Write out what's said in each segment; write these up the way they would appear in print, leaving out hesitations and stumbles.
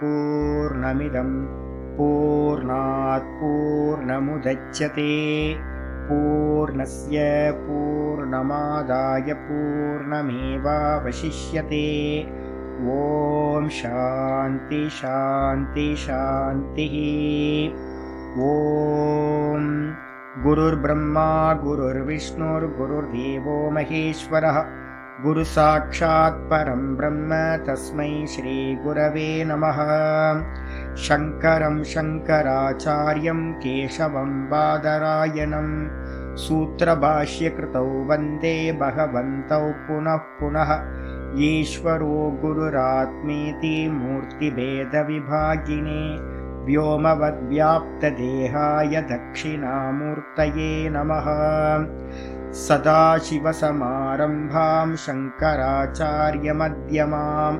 पूर्णमिदं पूर्णात् पूर्णमुदच्यते पूर्णस्य पूर्णमादाय पूर्णमेवावशिष्यते। ॐ शान्ति शान्ति शान्तिः। ॐ गुरुर्ब्रह्मा गुरुर्विष्णुर्गुरुर्देवो महेश्वरः गुरुसाक्षात् परं ब्रह्म तस्मै श्रीगुरवे नमः। शङ्करं शङ्कराचार्यं केशवं बादरायणं सूत्रभाष्यकृतौ वन्दे भगवन्तौ पुनः पुनः। ईश्वरो गुरुरात्मेति मूर्तिभेदविभागिने व्योमवद्व्याप्तदेहाय दक्षिणामूर्तये नमः। सदाशिवसमारम्भां शङ्कराचार्यमध्यमाम्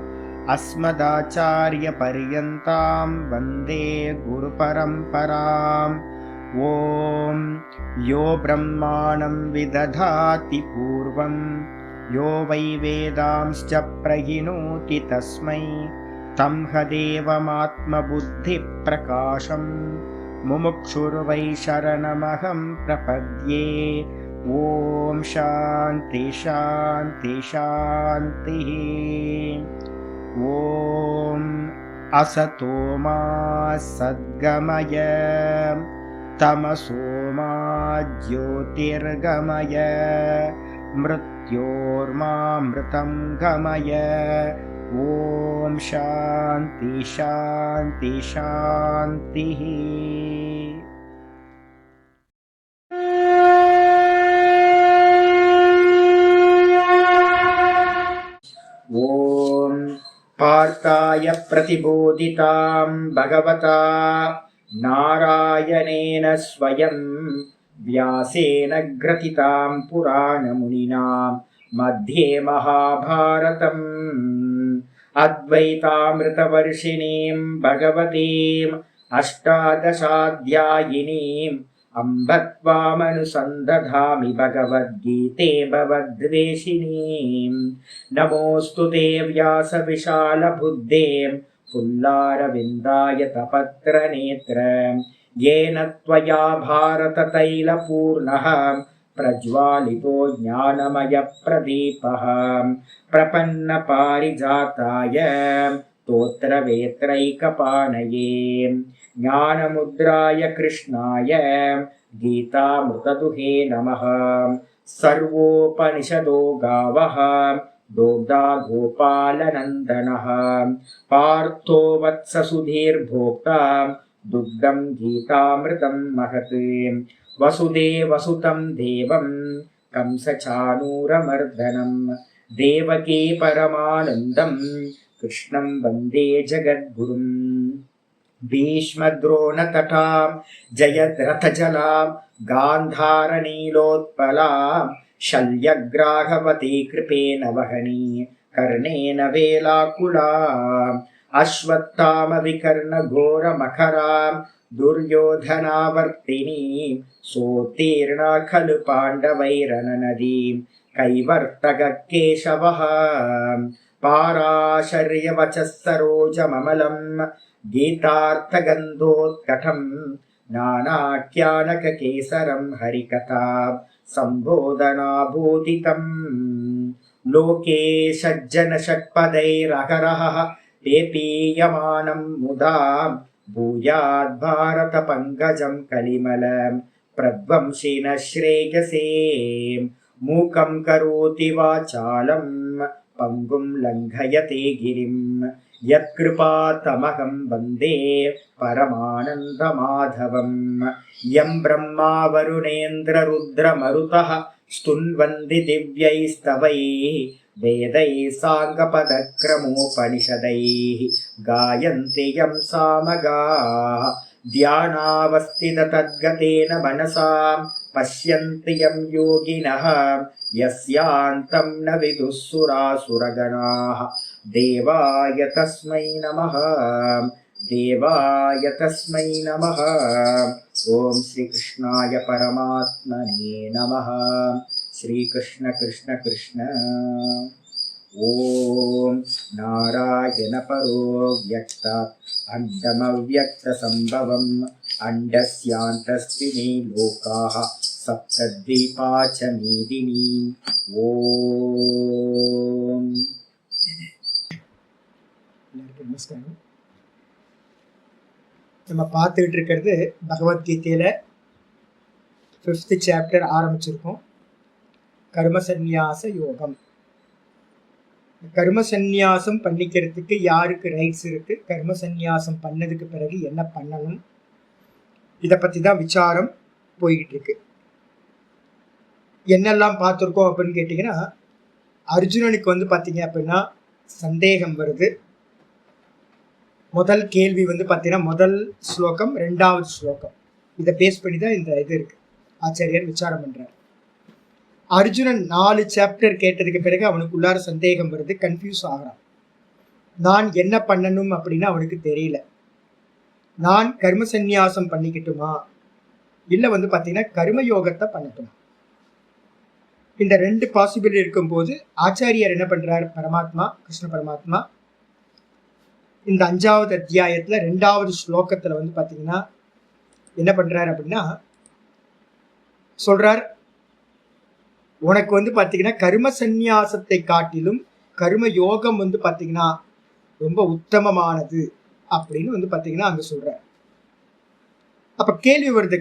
अस्मदाचार्यपर्यन्तां वन्दे गुरुपरम्पराम्। ॐ यो ब्रह्माणं विदधाति पूर्वं यो वै वेदांश्च प्रहिणोति तस्मै तं हदेवमात्मबुद्धिप्रकाशं मुमुक्षुर्वै शरणमहं प्रपद्ये। ॐ शान्ति शान्ति शान्तिः। ॐ असतो मा सद्गमय तमसो मा ज्योतिर्गमय मृत्योर्मामृतं गमय। ॐ शान्ति शान्ति शान्तिः। ॐ पार्थाय प्रतिबोधितां भगवता नारायणेन स्वयं व्यासेन ग्रथितां पुराणमुनिना मध्ये महाभारतम् अद्वैतामृतवर्षिणीं भगवतीम् अष्टादशाध्यायिनीम् अम्ब त्वामनुसन्दधामि भगवद्गीते भवद्वेषिणीम्। नमोऽस्तु ते व्यासविशालबुद्धे पुल्लारविन्दाय तपत्रनेत्र येन त्वया भारततैलपूर्णः प्रज्वालितो ज्ञानमयप्रदीपः प्रपन्नपारिजाताय स्तोत्रवेत्रैकपाणये ज्ञानमुद्राय कृष्णाय गीतामृतदुहे नमः। सर्वोपनिषदो गावः दोग्धा गोपालनन्दनः पार्थो वत्ससुधीर्भोक्ता दुग्धं गीतामृतं महत्। वसुदेवसुतं देवं कंसचाणूरमर्दनं देवकी परमानन्दं कृष्णं वन्दे जगद्गुरुम्। भीष्मद्रोणतटां जयद्रथजलां गान्धारनीलोत्पलां शल्यग्राहवती कृपेण वहनी कर्णेन वेलाकुलाम् अश्वत्थामविकर्णघोरमखरां दुर्योधनावर्तिनीं सोत्तीर्णा खलु पाण्डवैरननदीं कैवर्तककेशवः पाराशर्यवचः सरोजममलं गीतार्थगन्धोत्कटं नानाख्यानककेसरं हरिकथा सम्बोधनाभूतितम्। लोके सज्जनषट्पदैरहरः पेपीयमानं मुदा भूयाद्भारतपङ्कजं कलिमलं प्रध्वंसिनः श्रेयसे। मूकं करोति वाचालं पङ्गुं लङ्घयते गिरिं यत्कृपातमहं वन्दे परमानन्दमाधवम्। यं ब्रह्मा वरुणेन्द्ररुद्रमरुतः स्तुन्वन्ति दिव्यैस्तवैः वेदैः साङ्गपदक्रमोपनिषदैः गायन्ति यं सामगाः ध्यानावस्थिततद्गतेन मनसा पश्यन्ति यं योगिनः यस्यान्तं न विदुः सुरासुरगणाः। देवाय तस्मै नमः देवाय तस्मै नमः। ॐ श्रीकृष्णाय परमात्मने नमः। श्रीकृष्ण कृष्ण कृष्ण। ஓம் நாராயண பரோ வியக்தாத் அண்டமவ்யக்த சம்பவம் அண்டஸ்யாந்தஸ்தினி லோகாஹ சப்தத்வீபா ச மீதினி. ஓம். நமஸ்காரம். நம்ம பார்த்துக்கிட்டு இருக்கிறது பகவத்கீதையில 5th சாப்டர் ஆரம்பிச்சிருக்கோம். கர்ம சந்நியாச யோகம். கர்ம சந்நியாசம் பண்ணிக்கிறதுக்கு யாருக்கு ரைட்ஸ் இருக்கு, கர்ம சந்நியாசம் பண்ணதுக்கு பிறகு என்ன பண்ணணும், இதை பத்தி தான் விசாரம் போய்கிட்டு இருக்கு. என்னெல்லாம் பார்த்துருக்கோம் அப்படின்னு கேட்டிங்கன்னா, அர்ஜுனனுக்கு வந்து பார்த்தீங்க அப்படின்னா சந்தேகம் வருது. முதல் கேள்வி வந்து பார்த்தீங்கன்னா முதல் ஸ்லோகம் 2வது ஸ்லோகம் இதை பேஸ் பண்ணி தான் இந்த இது இருக்கு. ஆச்சாரியர் விசாரம் பண்றார். அர்ஜுனன் 4 சாப்டர் கேட்டதுக்கு பிறகு அவனுக்குள்ளார சந்தேகம் வருது, கன்ஃபியூஸ் ஆகிறான். நான் என்ன பண்ணணும் அப்படின்னு அவனுக்கு தெரியல. நான் கர்ம சந்நியாசம் பண்ணிக்கிட்டுமா இல்லை வந்து பார்த்தீங்கன்னா கர்ம யோகத்தை பண்ணட்டுமா? இந்த 2 பாசிபிலிட்டி இருக்கும்போது ஆச்சாரியர் என்ன பண்றார், பரமாத்மா கிருஷ்ண பரமாத்மா இந்த 5வது அத்தியாயத்துல 2வது ஸ்லோகத்துல வந்து பாத்தீங்கன்னா என்ன பண்றாரு அப்படின்னா சொல்றார், உனக்கு வந்து பாத்தீங்கன்னா கர்ம சந்நியாசத்தை காட்டிலும் கர்ம யோகம் வந்து பாத்தீங்கன்னா ரொம்ப உத்தமமானது அப்படின்னு வந்து பாத்தீங்கன்னா அங்க சொல்றார். அப்ப கேள்வி வருது,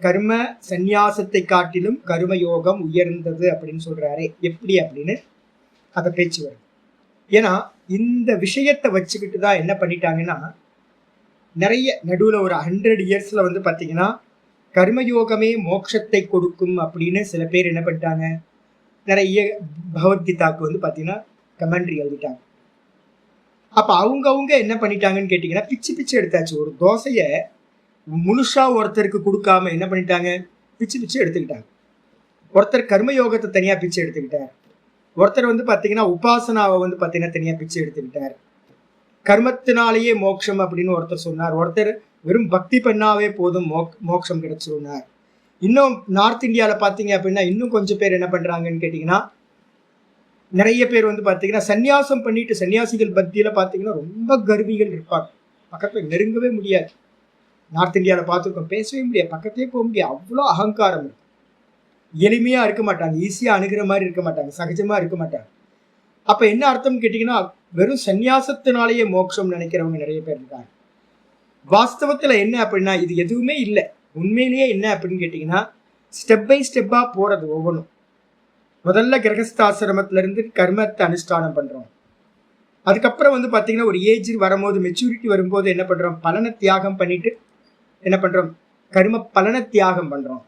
கர்ம சந்நியாசத்தை காட்டிலும் கர்ம யோகம் உயர்ந்தது அப்படின்னு சொல்றாரு, எப்படி அப்படின்னு அதை பேச்சு வருது. ஏன்னா இந்த விஷயத்தை வச்சுக்கிட்டு தான் என்ன பண்ணிட்டாங்கன்னா, நிறைய நடுவில் ஒரு 100 இயர்ஸ்ல வந்து பார்த்தீங்கன்னா கர்மயோகமே மோட்சத்தை கொடுக்கும் அப்படின்னு சில பேர் என்ன பண்ணிட்டாங்க, நிறைய பகவத்கீதாவுக்கு வந்து பார்த்தீங்கன்னா கமெண்ட்ரி எழுதிட்டாங்க. அப்போ அவங்கவுங்க என்ன பண்ணிட்டாங்கன்னு கேட்டிங்கன்னா, பிச்சு பிச்சு எடுத்தாச்சு. ஒரு தோசையை முழுசா ஒருத்தருக்கு கொடுக்காம என்ன பண்ணிட்டாங்க, பிச்சு பிச்சு எடுத்துக்கிட்டாங்க. ஒருத்தர் கர்மயோகத்தை தனியாக பிச்சு எடுத்துக்கிட்டார், ஒருத்தர் வந்து பார்த்தீங்கன்னா உபாசனாவை வந்து பார்த்தீங்கன்னா தனியாக பிச்சு எடுத்துக்கிட்டார். கர்மத்தினாலேயே மோட்சம் அப்படின்னு ஒருத்தர் சொன்னார், ஒருத்தர் வெறும் பக்தி பண்ணாவே போதும் மோட்சம் கிடைச்சிருந்தார். இன்னும் நார்த் இந்தியாவில் பார்த்தீங்க அப்படின்னா இன்னும் கொஞ்சம் பேர் என்ன பண்ணுறாங்கன்னு கேட்டிங்கன்னா, நிறைய பேர் வந்து பார்த்தீங்கன்னா சன்னியாசம் பண்ணிட்டு, சன்னியாசிகள் பக்தியில் பார்த்தீங்கன்னா ரொம்ப கர்விகள் இருப்பாங்க, பக்கத்தில் நெருங்கவே முடியாது. நார்த் இந்தியாவில் பார்த்துருக்கோம், பேசவே முடியாது, பக்கத்தையே போக முடியாது, அவ்வளோ அகங்காரம் இருக்கும். எளிமையாக இருக்க மாட்டாங்க, ஈஸியாக அணுகிற மாதிரி இருக்க மாட்டாங்க, சகஜமாக இருக்க மாட்டாங்க. அப்போ என்ன அர்த்தம் கேட்டிங்கன்னா, வெறும் சந்நியாசத்தினாலேயே மோட்சம் நினைக்கிறவங்க நிறைய பேர் இருக்காங்க. வாஸ்தவத்தில் என்ன அப்படின்னா இது எதுவுமே இல்லை. உண்மையிலேயே என்ன அப்படின்னு கேட்டிங்கன்னா, ஸ்டெப் பை ஸ்டெப்பாக போகிறது ஒவ்வொன்றும். முதல்ல கிரகஸ்தாசிரமத்திலேருந்து கர்மத்தை அனுஷ்டானம் பண்ணுறோம். அதுக்கப்புறம் வந்து பார்த்திங்கன்னா ஒரு ஏஜ் வரும்போது, மெச்சூரிட்டி வரும்போது என்ன பண்ணுறோம், பலனை தியாகம் பண்ணிட்டு என்ன பண்ணுறோம், கர்ம பலனை தியாகம் பண்ணுறோம்.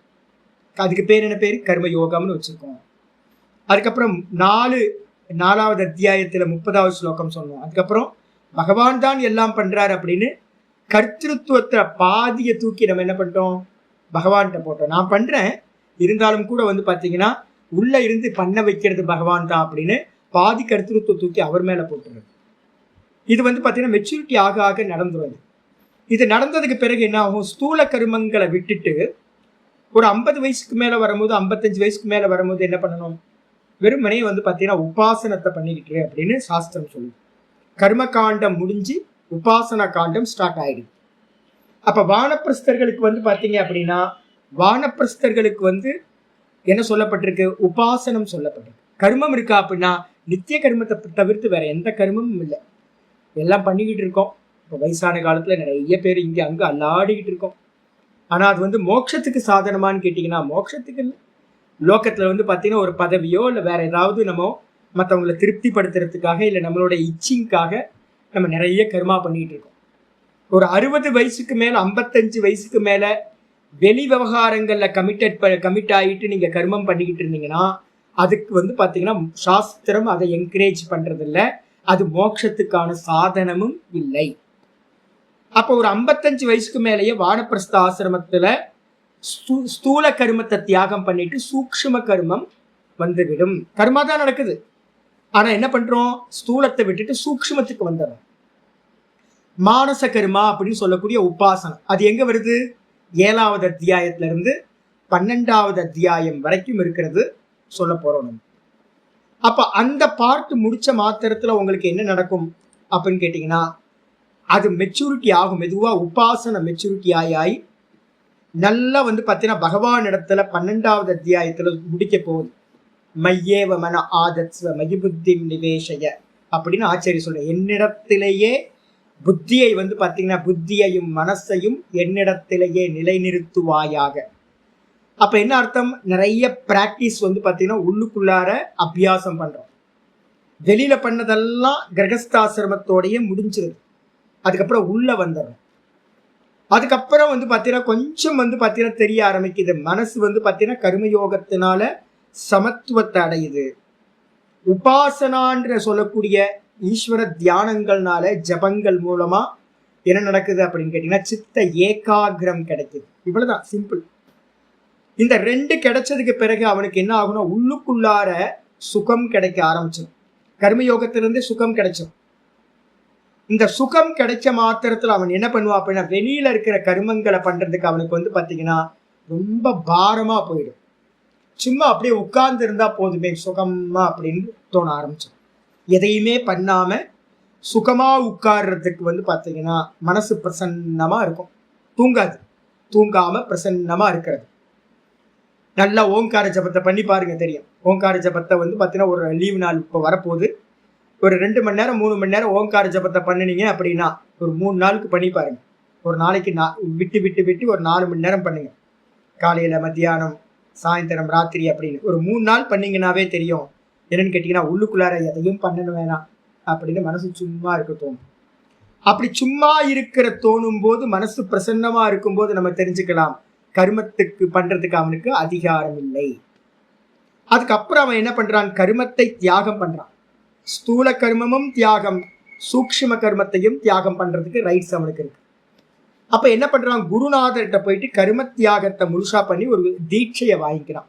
அதுக்கு பேர் என்ன பேர், கர்ம யோகம்னு வச்சுருக்கோம். அதுக்கப்புறம் 4வது அத்தியாயத்தில் 30வது ஸ்லோகம் சொன்னோம். அதுக்கப்புறம் பகவான் தான் எல்லாம் பண்ணுறாரு அப்படின்னு கர்த்திருவத்தை பாதியை தூக்கி நம்ம என்ன பண்ணிட்டோம், பகவான்கிட்ட போட்டோம். நான் பண்ணுறேன், இருந்தாலும் கூட வந்து பார்த்தீங்கன்னா உள்ளே இருந்து பண்ண வைக்கிறது பகவான் தான் அப்படின்னு பாதி கர்த்திருவத்தை தூக்கி அவர் மேலே போட்டுறது. இது வந்து பார்த்தீங்கன்னா மெச்சூரிட்டி ஆக ஆக நடந்துருது. இது நடந்ததுக்கு பிறகு என்ன ஆகும், ஸ்தூல கர்மங்களை விட்டுட்டு ஒரு 50 வயசுக்கு மேலே வரும்போது, 55 வயசுக்கு மேலே வரும்போது என்ன பண்ணணும், வெறுமனே வந்து பார்த்தீங்கன்னா உபாசனத்தை பண்ணிக்கிட்டு அப்படின்னு சாஸ்திரம் சொல்லுது. கர்ம காண்டம் முடிஞ்சு உபாசனா காண்டம் ஸ்டார்ட் ஆயிடுது. அப்போ வானப்பிரஸ்தர்களுக்கு வந்து பார்த்தீங்க அப்படின்னா, வானப்பிரஸ்தர்களுக்கு வந்து என்ன சொல்லப்பட்டிருக்கு, உபாசனம் சொல்லப்பட்டிருக்கு. கர்மம் இருக்கா அப்படின்னா நித்திய கர்மத்தை தவிர்த்து வேற எந்த கர்மமும் இல்லை, எல்லாம் பண்ணிக்கிட்டு இருக்கோம். இப்போ வயசான காலத்தில் நிறைய பேர் இங்கே அங்கே அல்லாடிக்கிட்டு இருக்கோம். ஆனால் அது வந்து மோட்சத்துக்கு சாதனமானு கேட்டிங்கன்னா மோட்சத்துக்கு இல்லை. லோக்கத்தில் வந்து பார்த்தீங்கன்னா ஒரு பதவியோ இல்லை வேற ஏதாவது நம்ம மற்றவங்களை திருப்திப்படுத்துறதுக்காக இல்லை நம்மளோட இச்சிங்காக நம்ம நிறைய கர்மா பண்ணிகிட்டு இருக்கோம். ஒரு 60 வயசுக்கு மேலே 55 வயசுக்கு மேலே வெளி விவகாரங்களில் கமிட் ஆகிட்டு நீங்கள் கர்மம் பண்ணிக்கிட்டு இருந்தீங்கன்னா அதுக்கு வந்து பார்த்தீங்கன்னா சாஸ்திரம் அதை என்கரேஜ் பண்ணுறதில்ல, அது மோட்சத்துக்கான சாதனமும் இல்லை. அப்போ ஒரு 55 வயசுக்கு மேலேயே வானப்பிரஸ்த ஆசிரமத்தில் ஸ்தூல கர்மத்தை தியாகம் பண்ணிட்டு சூக்ஷ்ம கர்மம் வந்துவிடும். கர்மா தான் நடக்குது, ஆனால் என்ன பண்ணுறோம், ஸ்தூலத்தை விட்டுட்டு சூக்ஷ்மத்துக்கு வந்துடுறோம். மானச கர்மா அப்படின்னு சொல்லக்கூடிய உபாசனம் அது எங்கே வருது, 7வது அத்தியாயத்திலிருந்து 12வது அத்தியாயம் வரைக்கும் இருக்கிறது சொல்ல போகிறோம் நம்ம. அப்ப அந்த பார்ட் முடிச்ச மாத்திரத்துல உங்களுக்கு என்ன நடக்கும் அப்படின்னு கேட்டீங்கன்னா, அது மெச்சூரிட்டி ஆகும். மெதுவா உபாசன மெச்சூரிட்டி ஆகி நல்லா பார்த்தீங்கன்னா பகவான் இடத்துல 12வது அத்தியாயத்துல முடிக்க போகுது. மையேவ மன ஆதத்ஸ்வ மயி புத்தி நிவேஷய அப்படின்னு ஆச்சாரிய சொல்ற. என்னிடத்திலேயே புத்தியை பார்த்தீங்கன்னா புத்தியையும் மனசையும் என்னிடத்திலேயே நிலைநிறுத்துவாயாக. அப்ப என்ன அர்த்தம்? நிறைய பிராக்டிஸ் பார்த்தீங்கன்னா உள்ளுக்குள்ளார அபியாசம் பண்றோம். வெளியில பண்ணதெல்லாம் கிரகஸ்தாசிரமத்தோடயே முடிஞ்சிருது. அதுக்கப்புறம் உள்ள வந்துடும். அதுக்கப்புறம் பார்த்தீங்கன்னா கொஞ்சம் பார்த்தீங்கன்னா தெரிய ஆரம்பிக்குது. மனசு பார்த்தீங்கன்னா கர்மயோகத்தினால சமத்துவத்தை அடையுது. உபாசனான்ற சொல்லக்கூடிய ஈஸ்வர தியானங்கள்னால ஜபங்கள் மூலமா என்ன நடக்குது அப்படின்னு கேட்டீங்கன்னா சித்த ஏகாகிரம் கிடைக்குது. இவ்வளவுதான், சிம்பிள். இந்த 2 கிடைச்சதுக்கு பிறகு அவனுக்கு என்ன ஆகும்னா உள்ளுக்குள்ளார சுகம் கிடைக்க ஆரம்பிச்சிடும். கர்மயோகத்திலிருந்து சுகம் கிடைச்சிடும். இந்த சுகம் கிடைச்ச மாத்திரத்துல அவன் என்ன பண்ணுவான் அப்படின்னா வெளியில இருக்கிற கர்மங்களை பண்றதுக்கு அவனுக்கு பார்த்தீங்கன்னா ரொம்ப பாரமா போயிடும். சும்மா அப்படியே உட்கார்ந்து இருந்தா போதுமே சுகமா அப்படின்னு தோண ஆரம்பிச்சோம். எதையுமே பண்ணாம சுகமா உட்கார்றதுக்கு பார்த்தீங்கன்னா மனசு பிரசன்னமா இருக்கும். தூங்காது. தூங்காம பிரசன்னமா இருக்கிறது. நல்லா ஓங்கார ஜபத்தை பண்ணி பாருங்க, தெரியும். ஓங்கார ஜபத்தை பார்த்தீங்கன்னா ஒரு லீவு நாள் இப்போ வரப்போகுது. ஒரு 2 மணி நேரம் 3 மணி நேரம் ஓங்கார ஜபத்தை பண்ணினீங்க அப்படின்னா ஒரு 3 நாளுக்கு பண்ணி பாருங்க. ஒரு நாளைக்கு விட்டு விட்டு விட்டு ஒரு 4 மணி நேரம் பண்ணுங்க. காலையில, மத்தியானம், சாயந்தரம், ராத்திரி அப்படின்னு ஒரு 3 நாள் பண்ணீங்கன்னாவே தெரியும். என்னன்னு கேட்டீங்கன்னா உள்ளுக்குள்ளார எதையும் பண்ணணும் வேணாம் அப்படின்னு மனசு சும்மா இருக்க தோணும். அப்படி சும்மா இருக்கிற தோணும் போது, மனசு பிரசன்னமா இருக்கும்போது நம்ம தெரிஞ்சுக்கலாம் கர்மத்துக்கு பண்றதுக்கு அவனுக்கு அதிகாரம் இல்லை. அதுக்கப்புறம் அவன் என்ன பண்றான்? கர்மத்தை தியாகம் பண்றான். ஸ்தூல கர்மமும் தியாகம், சூக்ஷ்ம கர்மத்தையும் தியாகம் பண்றதுக்கு ரைட்ஸ் அவனுக்கு இருக்கு. அப்ப என்ன பண்றான்? குருநாதர்கிட்ட போயிட்டு கர்ம தியாகத்தை முழுசா பண்ணி ஒரு தீட்சையை வாங்கிக்கிறான்.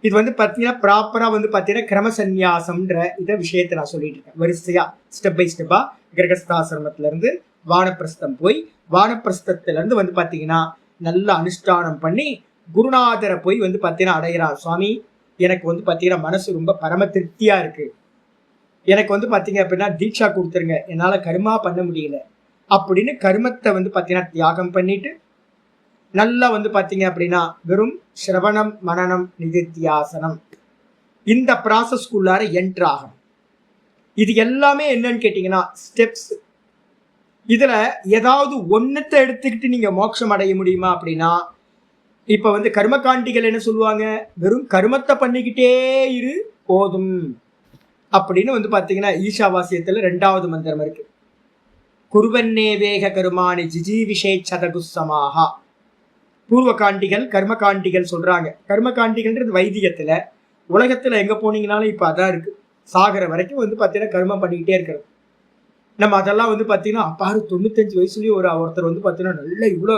இது பார்த்தீங்கன்னா ப்ராப்பரா பார்த்தீங்கன்னா கிரம சந்நியாசம்ன்ற இதை விஷயத்தை நான் சொல்லிட்டு இருக்கேன். வரிசையா ஸ்டெப் பை ஸ்டெப்பா கிரகஸ்தாசிரமத்துல இருந்து வானப்பிரஸ்தம் போய், வானப்பிரஸ்தத்துல இருந்து பார்த்தீங்கன்னா நல்ல அனுஷ்டானம் பண்ணி குருநாதரை போய் பார்த்தீங்கன்னா அடைகிறான். சுவாமி, எனக்கு பார்த்தீங்கன்னா மனசு ரொம்ப பரம திருப்தியா இருக்கு. எனக்கு பார்த்தீங்க அப்படின்னா தீட்சா கொடுத்துருங்க, என்னால கர்மா பண்ண முடியல அப்படின்னு கர்மத்தை பார்த்தீங்கன்னா தியாகம் பண்ணிட்டு நல்லா பார்த்தீங்க அப்படின்னா வெறும் சிரவணம், மனனம், நிதித்தியாசனம் இந்த ப்ராசஸ்க்குள்ளார என்ட்ரு ஆகணும். இது எல்லாமே என்னன்னு கேட்டீங்கன்னா ஸ்டெப்ஸ். இதுல ஏதாவது ஒன்னத்தை எடுத்துக்கிட்டு நீங்க மோட்சம் அடைய முடியுமா அப்படின்னா, இப்ப கர்மகாண்டிகள் என்ன சொல்லுவாங்க? வெறும் கர்மத்தை பண்ணிக்கிட்டே இரு போதும் அப்படின்னு பார்த்தீங்கன்னா ஈஷாவாசியத்துல 2வது மந்திரம் இருக்கு. குருவன்னே வேக கருமானி ஜிஜீவிஷே சதகுசமாகா. பூர்வகாண்டிகள் கர்மகாண்டிகள் சொல்றாங்க. கர்மகாண்டிகள்ன்றது வைதிகத்துல, உலகத்துல எங்க போனீங்கன்னாலும் இப்ப அதான் இருக்கு. சாகர வரைக்கும் பார்த்தீங்கன்னா கர்மம் பண்ணிக்கிட்டே இருக்கிறது. நம்ம அதெல்லாம் பார்த்தீங்கன்னா அப்பாரு 95 வயசுலயும் ஒருத்தர் பார்த்தீங்கன்னா நல்ல இவ்வளோ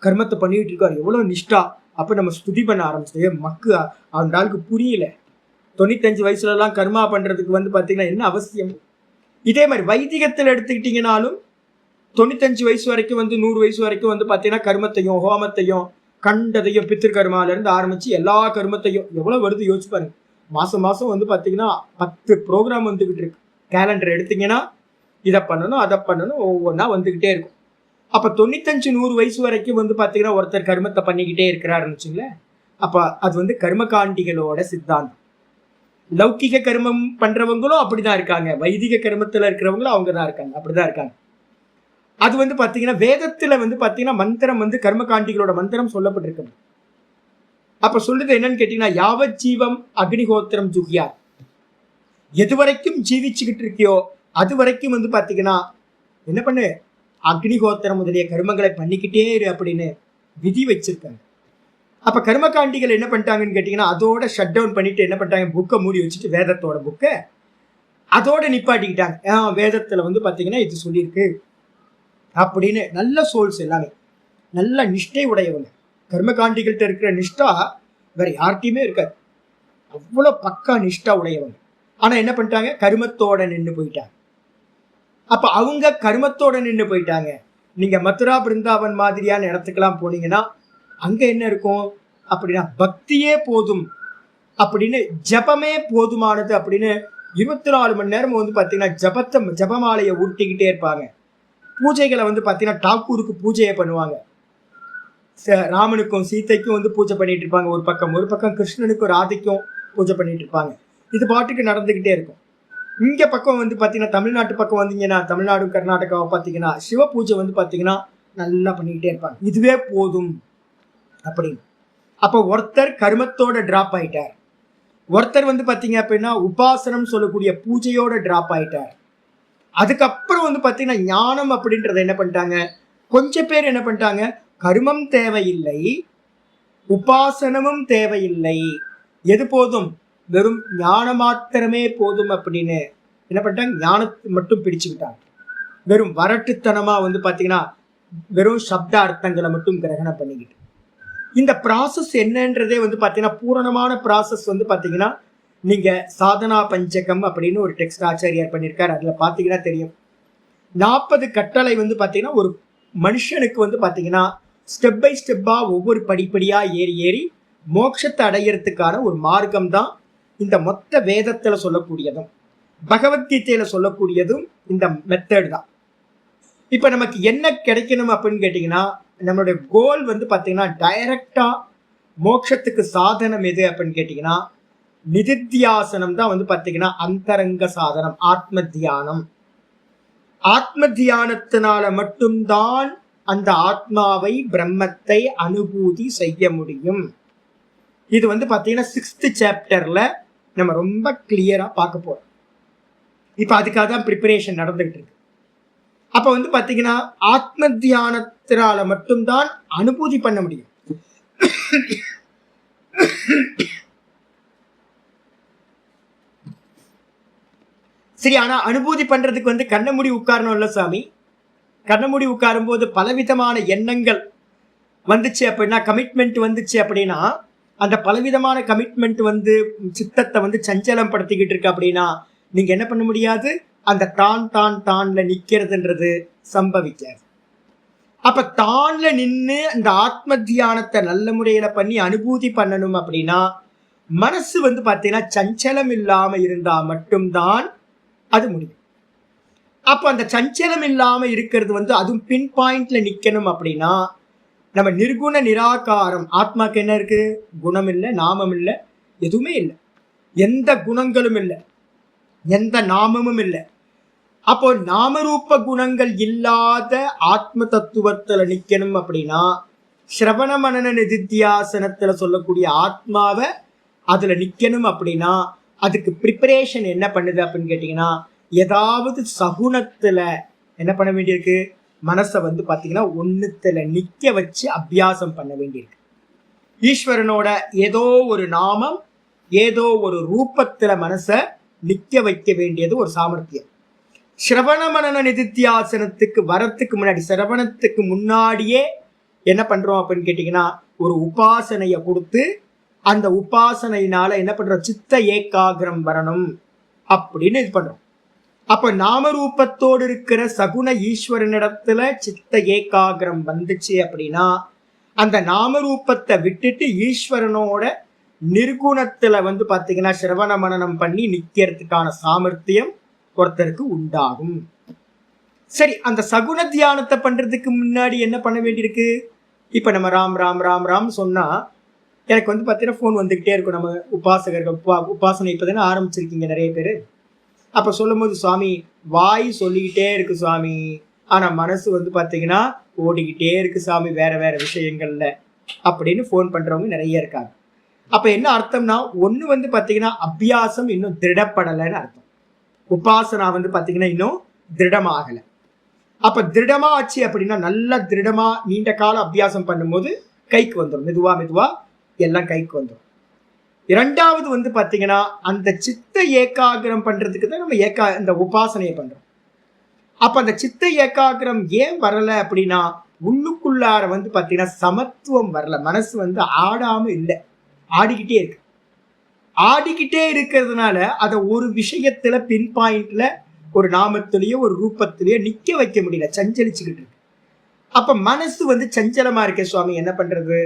கர்மத்தை பண்ணிட்டு இருக்காரு, எவ்வளவு நிஷ்டா. அப்ப நம்ம ஸ்துதி பண்ண ஆரம்பிச்சது. மக்கு அந்த ஆளுக்கு புரியல. 95 வயசுல எல்லாம் கர்மா பண்றதுக்கு பார்த்தீங்கன்னா என்ன அவசியம்? இதே மாதிரி வைதிகத்தில் எடுத்துக்கிட்டீங்கன்னாலும் 95 வயசு வரைக்கும் 100 வயசு வரைக்கும் பார்த்தீங்கன்னா கர்மத்தையும் ஹோமத்தையும் கண்டதையும் பித்திருக்கர்மால இருந்து ஆரம்பிச்சு எல்லா கர்மத்தையும் எவ்வளவு வருது யோசிச்சு பாருங்க. மாசம் மாசம் பார்த்தீங்கன்னா 10 ப்ரோக்ராம் வந்துகிட்டு இருக்கு. கேலண்டர் எடுத்தீங்கன்னா இதை பண்ணணும், அதை பண்ணணும், ஒவ்வொன்றா வந்துகிட்டே இருக்கும். அப்ப 95-100 வயசு வரைக்கும் பார்த்தீங்கன்னா ஒருத்தர் கர்மத்தை பண்ணிக்கிட்டே இருக்கிறாருன்னு வச்சுங்களேன். அப்ப அது கர்மகாண்டிகளோட சித்தாந்தம். லௌகிக கர்மம் பண்றவங்களும் அப்படிதான் இருக்காங்க, வைதிக கர்மத்துல இருக்கிறவங்களும் அவங்கதான் இருக்காங்க, அப்படிதான் இருக்காங்க. அது பாத்தீங்கன்னா வேதத்துல பாத்தீங்கன்னா மந்திரம் கர்மகாண்டிகளோட மந்திரம் சொல்லப்பட்டிருக்கு. அப்ப சொல்லுது என்னன்னு கேட்டீங்கன்னா, யாவத் ஜீவம் அக்னிஹோத்திரம் ஜுகியார். எது வரைக்கும் ஜீவிச்சுக்கிட்டு இருக்கியோ அது வரைக்கும் பாத்தீங்கன்னா என்ன பண்ணு, அக்னிஹோத்திரம் முதலிய கர்மங்களை பண்ணிக்கிட்டே இரு அப்படின்னு விதி வச்சிருக்காங்க. அப்ப கர்மகாண்டிகள் என்ன பண்ணிட்டாங்கன்னு கேட்டீங்கன்னா அதோட ஷட் டவுன் பண்ணிட்டு என்ன பண்ணிட்டாங்க, புக்கை மூடி வச்சுட்டு வேதத்தோட புக்கை அதோட நிப்பாட்டிக்கிட்டாங்க. வேதத்துல பாத்தீங்கன்னா இது சொல்லியிருக்கு அப்படின்னு. நல்ல சோல்ஸ் எல்லாமே நல்ல நிஷ்டை உடையவங்க. கர்மகாண்டிகள்கிட்ட இருக்கிற நிஷ்டா வேற யார்கிட்டையுமே இருக்காது. அவ்வளோ பக்கா நிஷ்டா உடையவங்க. ஆனா என்ன பண்ணிட்டாங்க, கர்மத்தோட நின்று போயிட்டாங்க. அப்ப அவங்க கர்மத்தோட நின்று போயிட்டாங்க. நீங்க மதுரா பிருந்தாவன் மாதிரியான இடத்துக்கெல்லாம் போனீங்கன்னா அங்க என்ன இருக்கும் அப்படின்னா பக்தியே போதும் அப்படின்னு ஜபமே போதுமானது அப்படின்னு 24 மணி நேரம் வந்து பார்த்தீங்கன்னா ஜபமாலையை ஊட்டிக்கிட்டே இருப்பாங்க. பூஜைகளை வந்து பார்த்தீங்கன்னா டாக்கூருக்கு பூஜையை பண்ணுவாங்க. ராமனுக்கும் சீதைக்கும் வந்து பூஜை பண்ணிட்டு இருப்பாங்க ஒரு பக்கம் கிருஷ்ணனுக்கும் ராதைக்கும் பூஜை பண்ணிட்டு இருப்பாங்க. இது பாட்டுக்கு நடந்துகிட்டே இருக்கும். இங்க பக்கம் வந்து பார்த்தீங்கன்னா தமிழ்நாட்டு பக்கம் வந்தீங்கன்னா தமிழ்நாடு கர்நாடகாவை பார்த்தீங்கன்னா சிவ பூஜை வந்து பார்த்தீங்கன்னா நல்லா பண்ணிக்கிட்டே இருப்பாங்க. இதுவே போதும் அப்படின்னு. அப்போ ஒருத்தர் கர்மத்தோட டிராப் ஆயிட்டார், ஒருத்தர் வந்து பார்த்தீங்க அப்படின்னா உபாசனம் சொல்லக்கூடிய பூஜையோட டிராப் ஆயிட்டார். அதுக்கப்புறம் வந்து பார்த்தீங்கன்னா ஞானம் அப்படின்றத என்ன பண்ணிட்டாங்க, கொஞ்சம் பேர் என்ன பண்ணிட்டாங்க, கர்மம் தேவையில்லை, உபாசனமும் தேவையில்லை, எது போதும், வெறும் ஞானம் மாத்திரமே போதும் அப்படின்னு என்ன பண்ணிட்டாங்க, ஞானத்தை மட்டும் பிடிச்சுக்கிட்டாங்க. வெறும் வரட்டுத்தனமா வந்து பார்த்தீங்கன்னா வெறும் சப்த அர்த்தங்களை மட்டும் கிரகணம் பண்ணிக்கிட்டு. இந்த ப்ராசஸ் என்னன்றதே வந்து பார்த்தீங்கன்னா பூரணமான ப்ராசஸ் வந்து பார்த்தீங்கன்னா நீங்க சாதனா பஞ்சகம் அப்படின்னு ஒரு டெக்ஸ்ட் ஆச்சாரியார் பண்ணியிருக்காரு. அதுல பார்த்தீங்கன்னா தெரியும் 40 கட்டளை வந்து பார்த்தீங்கன்னா ஒரு மனுஷனுக்கு வந்து பார்த்தீங்கன்னா ஸ்டெப் பை ஸ்டெப்பா ஒவ்வொரு படிப்படியா ஏறி மோட்சத்தை அடையிறதுக்கான ஒரு மார்க்கம் தான் இந்த மொத்த வேதத்துல சொல்லக்கூடியதும் பகவத்கீதையில சொல்லக்கூடியதும் இந்த மெத்தட் தான். இப்ப நமக்கு என்ன கிடைக்கணும் அப்படின்னு கேட்டீங்கன்னா நம்மளுடைய கோல் வந்து பார்த்தீங்கன்னா டைரக்டா மோட்சத்துக்கு சாதனம் எது அப்படின்னு கேட்டீங்கன்னா நிதித்தியாசனம் தான் வந்து பார்த்தீங்கன்னா அந்தரங்க சாதனம், ஆத்ம தியானம். ஆத்ம தியானத்தினால மட்டும்தான் அந்த ஆத்மாவை பிரம்மத்தை அனுபூதி செய்ய முடியும். இது வந்து பார்த்தீங்கன்னா 6th சாப்டர்ல நம்ம ரொம்ப கிளியரா பார்க்க போறோம். இப்ப அதுக்காக தான் ப்ரிப்பரேஷன் நடந்துகிட்டு இருக்கு. அப்ப வந்து பார்த்தீங்கன்னா ஆத்ம தியானத்தினால மட்டும்தான் அனுபூதி பண்ண முடியும். சரி, ஆனா அனுபூதி பண்றதுக்கு வந்து கண்ண மூடி உட்காரணும் இல்ல சாமி. கண்ண மூடி உட்காரும் போது பலவிதமான எண்ணங்கள் வந்துச்சு அப்படின்னா, கமிட்மெண்ட் வந்துச்சு அப்படின்னா, அந்த பலவிதமான கமிட்மெண்ட் வந்து சித்தத்தை வந்து சஞ்சலம் படுத்திக்கிட்டு இருக்கு அப்படின்னா நீங்க என்ன பண்ண முடியாது, அந்த தான்ல நிக்கிறதுன்றது சம்பவிக்காது. அப்ப தான்ல நின்று அந்த ஆத்ம தியானத்தை நல்ல முறையில பண்ணி அனுபூதி பண்ணணும் அப்படின்னா மனசு வந்து பார்த்தீங்கன்னா சஞ்சலம் இல்லாம இருந்தா மட்டும்தான் அது முடியும். அப்ப அந்த சஞ்சலம் இல்லாம இருக்கிறது வந்து அதுவும் பின் பாயிண்ட்ல நிக்கணும் அப்படின்னா நம்ம நிர்குண நிராகாரம். ஆத்மாக்கு என்ன இருக்கு, குணம் இல்லை, நாமம் இல்லை, எதுவுமே இல்லை, எந்த குணங்களும் இல்லை, எந்த நாமமும் இல்லை. அப்போ நாமரூப குணங்கள் இல்லாத ஆத்ம தத்துவத்துல நிக்கணும் அப்படின்னா சிரவண மனன நிதித்தியாசனத்துல சொல்லக்கூடிய ஆத்மாவை அதுல நிக்கணும் அப்படின்னா அதுக்கு ப்ரிப்பரேஷன் என்ன பண்ணுது அப்படின்னு கேட்டீங்கன்னா ஏதாவது சகுனத்துல என்ன பண்ண வேண்டியிருக்கு, மனசை வந்து பாத்தீங்கன்னா ஒண்ணுத்துல நிக்க வச்சு அபியாசம் பண்ண வேண்டியிருக்கு. ஈஸ்வரனோட ஏதோ ஒரு நாமம் ஏதோ ஒரு ரூபத்துல மனசை நிக்க வைக்க வேண்டியது ஒரு சாமர்த்தியம். சிரவண மனன நிதித்தியாசனத்துக்கு வரத்துக்கு முன்னாடி, சிரவணத்துக்கு முன்னாடியே என்ன பண்றோம் அப்படின்னு கேட்டீங்கன்னா ஒரு உபாசனையை கொடுத்து அந்த உபாசனையினால என்ன பண்றோம், சித்த ஏகாகிரம் வரணும் அப்படின்னு இது பண்றோம். அப்ப நாமரூபத்தோடு இருக்கிற சகுன ஈஸ்வரனிடத்துல சித்த ஏகாகிரம் வந்துச்சு அப்படின்னா அந்த நாமரூபத்தை விட்டுட்டு ஈஸ்வரனோட நிர்குணத்துல வந்து பாத்தீங்கன்னா சிரவண மனனம் பண்ணி நிக்கிறதுக்கான சாமர்த்தியம் ஒருத்தருக்கு உண்டாகும். சரி, அந்த சகுன தியானத்தை பண்றதுக்கு முன்னாடி என்ன பண்ண வேண்டியிருக்கு, இப்ப நம்ம ராம் ராம் ராம் ராம் சொன்னா எனக்கு வந்து பார்த்தீங்கன்னா ஃபோன் வந்துகிட்டே இருக்கும். நம்ம உபாசகர்கள் உபாசனை இப்போதானே ஆரம்பிச்சிருக்கீங்க நிறைய பேர். அப்போ சொல்லும் போது சுவாமி வாய் சொல்லிக்கிட்டே இருக்கு சுவாமி, ஆனால் மனசு வந்து பார்த்தீங்கன்னா ஓடிக்கிட்டே இருக்கு சாமி வேற வேற விஷயங்கள்ல அப்படின்னு ஃபோன் பண்றவங்க நிறைய இருக்காங்க. அப்போ என்ன அர்த்தம்னா, ஒன்று வந்து பார்த்தீங்கன்னா அபியாசம் இன்னும் திருடப்படலைன்னு அர்த்தம். உபாசனா வந்து பார்த்தீங்கன்னா இன்னும் திருடமாகலை. அப்போ திருடமா ஆச்சு அப்படின்னா நல்லா திருடமா நீண்ட கால அபியாசம் பண்ணும்போது கைக்கு வந்துடும், மெதுவா மெதுவா எல்லாம் கைக்கு வந்துடும். இரண்டாவது வந்து பார்த்தீங்கன்னா அந்த சித்த ஏகாகிரம் பண்றதுக்கு தான் நம்ம இந்த உபாசனையை பண்றோம். அப்ப அந்த சித்த ஏகாகிரம் ஏன் வரல அப்படின்னா உள்ளுக்குள்ளார வந்து பார்த்தீங்கன்னா சமத்துவம் வரல. மனசு வந்து ஆடாம இல்லை, ஆடிக்கிட்டே இருக்கு. ஆடிக்கிட்டே இருக்கிறதுனால அதை ஒரு விஷயத்துல பின் பாயிண்ட்ல ஒரு நாமத்திலேயோ ஒரு ரூபத்திலேயோ நிக்க வைக்க முடியல, சஞ்சலிச்சுக்கிட்டு இருக்கு. அப்ப மனசு வந்து சஞ்சலமா இருக்கே சுவாமி, என்ன பண்றது?